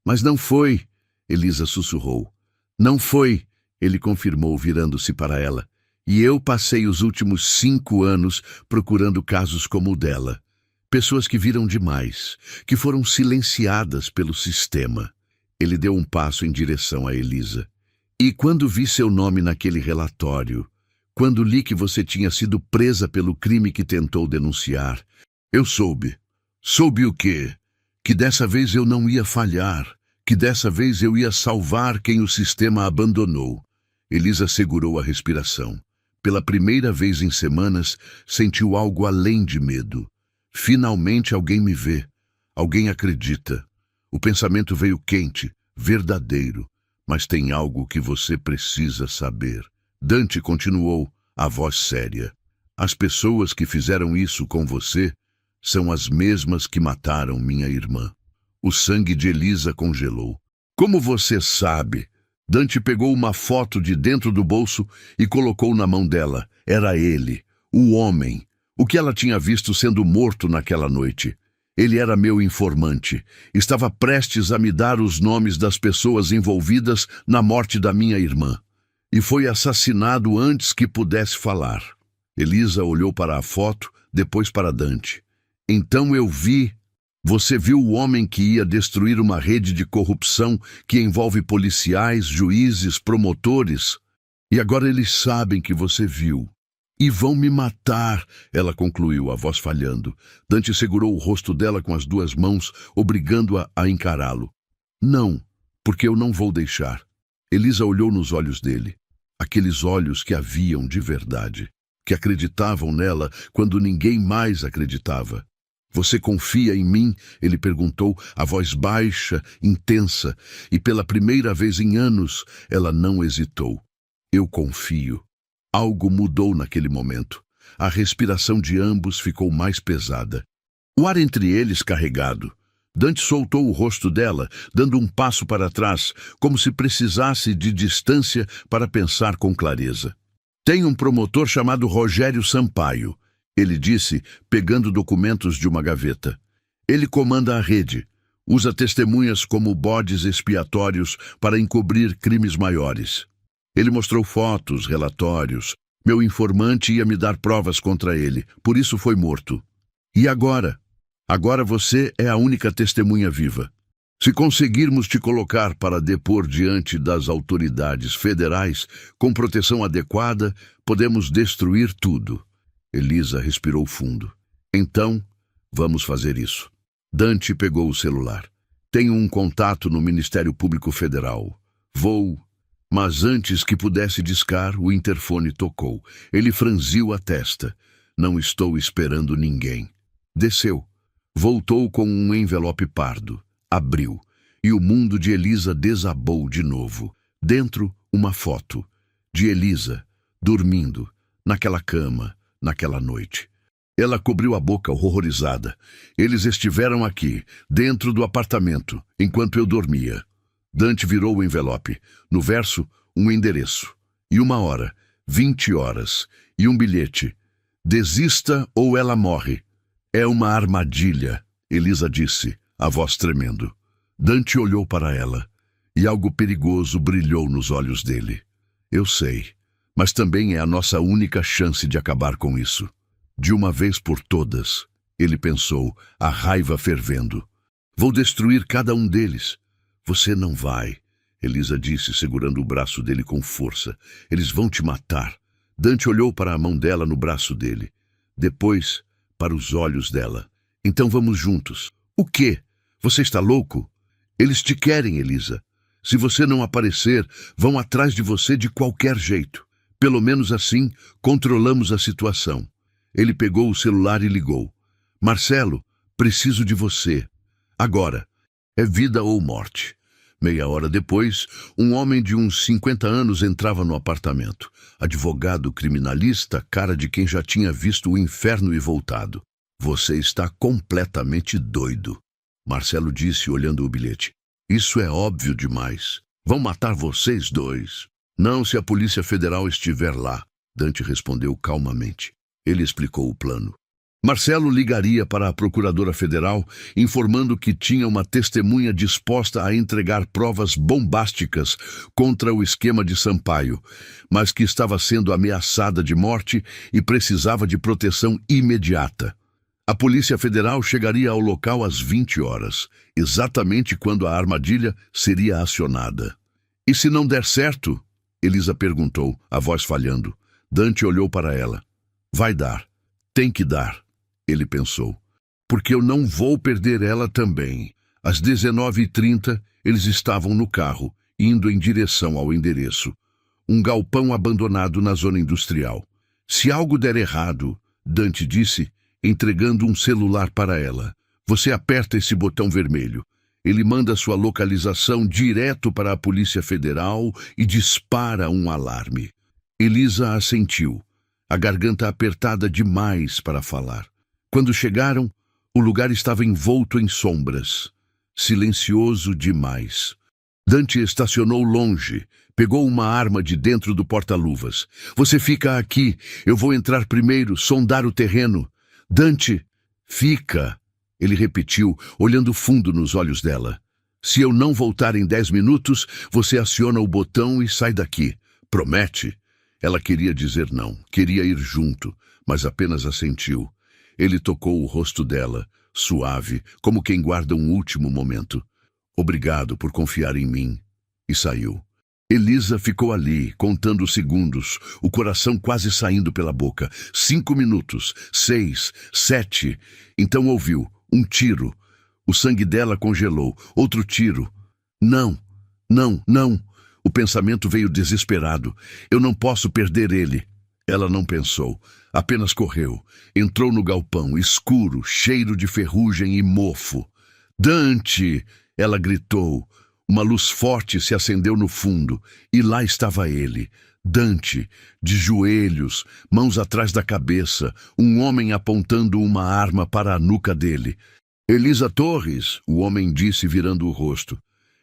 Mas não foi, Elisa sussurrou. Não foi, ele confirmou, virando-se para ela. E eu passei os últimos 5 anos procurando casos como o dela. Pessoas que viram demais, que foram silenciadas pelo sistema. Ele deu um passo em direção a Elisa. E quando vi seu nome naquele relatório, quando li que você tinha sido presa pelo crime que tentou denunciar, eu soube. Soube o quê? Que dessa vez eu não ia falhar, que dessa vez eu ia salvar quem o sistema abandonou. Elisa segurou a respiração. Pela primeira vez em semanas, sentiu algo além de medo. Finalmente alguém me vê. Alguém acredita. O pensamento veio quente, verdadeiro. Mas tem algo que você precisa saber. Dante continuou, a voz séria. As pessoas que fizeram isso com você são as mesmas que mataram minha irmã. O sangue de Elisa congelou. Como você sabe? Dante pegou uma foto de dentro do bolso e colocou na mão dela. Era ele, o homem, o que ela tinha visto sendo morto naquela noite. Ele era meu informante. Estava prestes a me dar os nomes das pessoas envolvidas na morte da minha irmã. E foi assassinado antes que pudesse falar. Elisa olhou para a foto, depois para Dante. Então eu vi. Você viu o homem que ia destruir uma rede de corrupção que envolve policiais, juízes, promotores? E agora eles sabem que você viu. E vão me matar, ela concluiu, a voz falhando. Dante segurou o rosto dela com as duas mãos, obrigando-a a encará-lo. Não, porque eu não vou deixar. Elisa olhou nos olhos dele. Aqueles olhos que a viam de verdade, que acreditavam nela quando ninguém mais acreditava. Você confia em mim? Ele perguntou, a voz baixa, intensa, e pela primeira vez em anos, ela não hesitou. Eu confio. Algo mudou naquele momento. A respiração de ambos ficou mais pesada. O ar entre eles carregado. Dante soltou o rosto dela, dando um passo para trás, como se precisasse de distância para pensar com clareza. Tem um promotor chamado Rogério Sampaio, ele disse, pegando documentos de uma gaveta. Ele comanda a rede, usa testemunhas como bodes expiatórios para encobrir crimes maiores. Ele mostrou fotos, relatórios. Meu informante ia me dar provas contra ele, por isso foi morto. E agora? Agora você é a única testemunha viva. Se conseguirmos te colocar para depor diante das autoridades federais, com proteção adequada, podemos destruir tudo. Elisa respirou fundo. Então, vamos fazer isso. Dante pegou o celular. Tenho um contato no Ministério Público Federal. Vou... Mas antes que pudesse discar, o interfone tocou. Ele franziu a testa. Não estou esperando ninguém. Desceu. Voltou com um envelope pardo. Abriu. E o mundo de Elisa desabou de novo. Dentro, uma foto. De Elisa, dormindo, naquela cama, naquela noite. Ela cobriu a boca horrorizada. Eles estiveram aqui, dentro do apartamento, enquanto eu dormia. Dante virou o envelope. No verso, um endereço. E 1 hora, 20 horas. E um bilhete. Desista ou ela morre. É uma armadilha, Elisa disse, a voz tremendo. Dante olhou para ela. E algo perigoso brilhou nos olhos dele. Eu sei, mas também é a nossa única chance de acabar com isso. De uma vez por todas, ele pensou, a raiva fervendo. Vou destruir cada um deles. Você não vai, Elisa disse, segurando o braço dele com força. Eles vão te matar. Dante olhou para a mão dela no braço dele. Depois, para os olhos dela. Então vamos juntos. O quê? Você está louco? Eles te querem, Elisa. Se você não aparecer, vão atrás de você de qualquer jeito. Pelo menos assim, controlamos a situação. Ele pegou o celular e ligou. Marcelo, preciso de você. Agora. É vida ou morte. Meia hora depois, um homem de uns 50 anos entrava no apartamento. Advogado criminalista, cara de quem já tinha visto o inferno e voltado. Você está completamente doido, Marcelo disse olhando o bilhete. Isso é óbvio demais. Vão matar vocês dois. Não se a Polícia Federal estiver lá, Dante respondeu calmamente. Ele explicou o plano. Marcelo ligaria para a Procuradora Federal, informando que tinha uma testemunha disposta a entregar provas bombásticas contra o esquema de Sampaio, mas que estava sendo ameaçada de morte e precisava de proteção imediata. A Polícia Federal chegaria ao local às 20 horas, exatamente quando a armadilha seria acionada. E se não der certo? Elisa perguntou, a voz falhando. Dante olhou para ela. Vai dar. Tem que dar. Ele pensou, porque eu não vou perder ela também. Às 19h30, eles estavam no carro, indo em direção ao endereço. Um galpão abandonado na zona industrial. Se algo der errado, Dante disse, entregando um celular para ela. Você aperta esse botão vermelho. Ele manda sua localização direto para a Polícia Federal e dispara um alarme. Elisa assentiu, a garganta apertada demais para falar. Quando chegaram, o lugar estava envolto em sombras, silencioso demais. Dante estacionou longe, pegou uma arma de dentro do porta-luvas. Você fica aqui, eu vou entrar primeiro, sondar o terreno. Dante, fica, ele repetiu, olhando fundo nos olhos dela. Se eu não voltar em 10 minutos, você aciona o botão e sai daqui. Promete? Ela queria dizer não, queria ir junto, mas apenas assentiu. Ele tocou o rosto dela, suave, como quem guarda um último momento. Obrigado por confiar em mim. E saiu. Elisa ficou ali, contando os segundos, o coração quase saindo pela boca. 5 minutos, 6, 7. Então ouviu um tiro. O sangue dela congelou. Outro tiro. Não, não, não. O pensamento veio desesperado. Eu não posso perder ele. Ela não pensou. Apenas correu. Entrou no galpão, escuro, cheiro de ferrugem e mofo. Dante! Ela gritou. Uma luz forte se acendeu no fundo, e lá estava ele, Dante, de joelhos, mãos atrás da cabeça, um homem apontando uma arma para a nuca dele. Elisa Torres, o homem disse virando o rosto.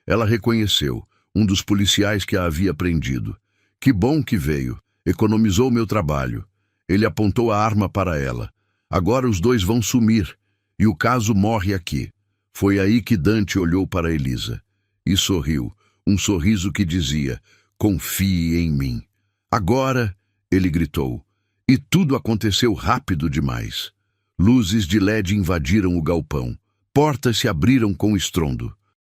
Ela reconheceu, um dos policiais que a havia prendido. Que bom que veio, economizou meu trabalho. Ele apontou a arma para ela. Agora os dois vão sumir, e o caso morre aqui. Foi aí que Dante olhou para Elisa. E sorriu, um sorriso que dizia, confie em mim. Agora, ele gritou, e tudo aconteceu rápido demais. Luzes de LED invadiram o galpão. Portas se abriram com estrondo.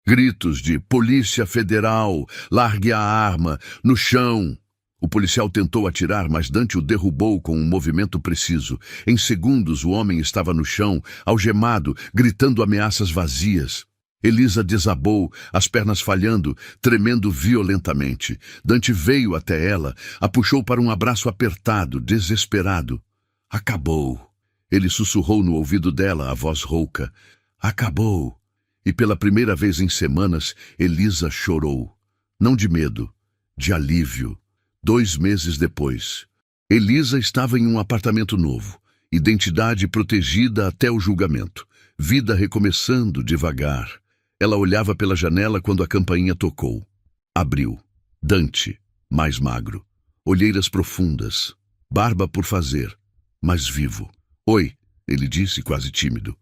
Gritos de Polícia Federal, largue a arma, no chão. O policial tentou atirar, mas Dante o derrubou com um movimento preciso. Em segundos, o homem estava no chão, algemado, gritando ameaças vazias. Elisa desabou, as pernas falhando, tremendo violentamente. Dante veio até ela, a puxou para um abraço apertado, desesperado. Acabou. Ele sussurrou no ouvido dela, a voz rouca. Acabou. E pela primeira vez em semanas, Elisa chorou. Não de medo, de alívio. 2 meses depois, Elisa estava em um apartamento novo, identidade protegida até o julgamento, vida recomeçando devagar. Ela olhava pela janela quando a campainha tocou. Abriu. Dante, mais magro. Olheiras profundas. Barba por fazer, mas vivo. Oi, ele disse, quase tímido.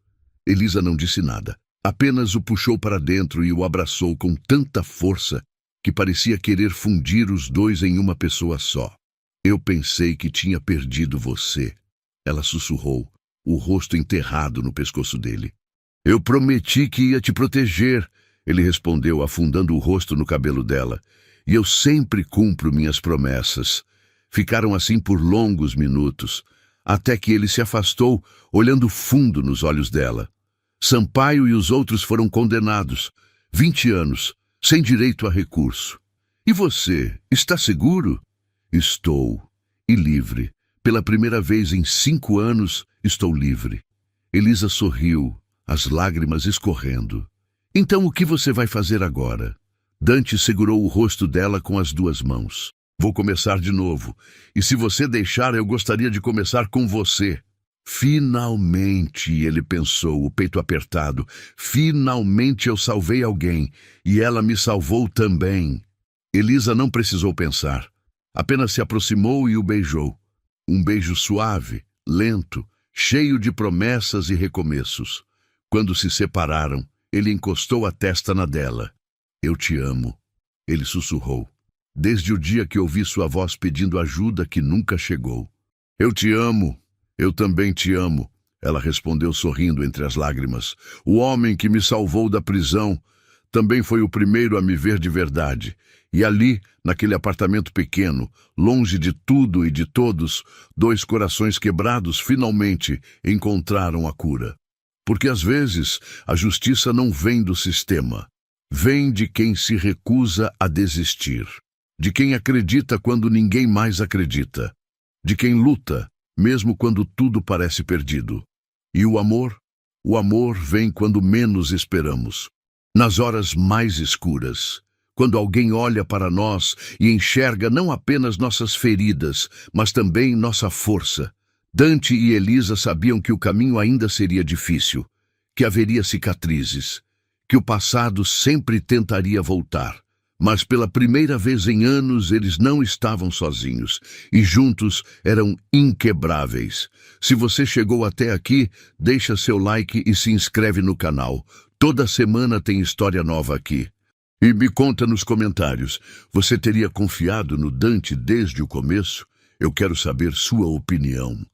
Elisa não disse nada. Apenas o puxou para dentro e o abraçou com tanta força que parecia querer fundir os dois em uma pessoa só. Eu pensei que tinha perdido você. Ela sussurrou, o rosto enterrado no pescoço dele. Eu prometi que ia te proteger, ele respondeu, afundando o rosto no cabelo dela. E eu sempre cumpro minhas promessas. Ficaram assim por longos minutos, até que ele se afastou, olhando fundo nos olhos dela. Sampaio e os outros foram condenados. 20 anos, sem direito a recurso. E você, está seguro? Estou. E livre. Pela primeira vez em 5 anos, estou livre. Elisa sorriu, as lágrimas escorrendo. Então o que você vai fazer agora? Dante segurou o rosto dela com as 2 mãos. Vou começar de novo. E se você deixar, eu gostaria de começar com você. Finalmente, ele pensou, o peito apertado. Finalmente eu salvei alguém. E ela me salvou também. Elisa não precisou pensar. Apenas se aproximou e o beijou. Um beijo suave, lento, cheio de promessas e recomeços. Quando se separaram, ele encostou a testa na dela. Eu te amo, ele sussurrou. Desde o dia que ouvi sua voz pedindo ajuda que nunca chegou. Eu te amo, eu também te amo, ela respondeu sorrindo entre as lágrimas. O homem que me salvou da prisão também foi o primeiro a me ver de verdade. E ali, naquele apartamento pequeno, longe de tudo e de todos, 2 corações quebrados finalmente encontraram a cura. Porque às vezes a justiça não vem do sistema, vem de quem se recusa a desistir, de quem acredita quando ninguém mais acredita, de quem luta, mesmo quando tudo parece perdido. E o amor vem quando menos esperamos, nas horas mais escuras, quando alguém olha para nós e enxerga não apenas nossas feridas, mas também nossa força. Dante e Elisa sabiam que o caminho ainda seria difícil, que haveria cicatrizes, que o passado sempre tentaria voltar. Mas pela primeira vez em anos eles não estavam sozinhos e juntos eram inquebráveis. Se você chegou até aqui, deixa seu like e se inscreve no canal. Toda semana tem história nova aqui. E me conta nos comentários, você teria confiado no Dante desde o começo? Eu quero saber sua opinião.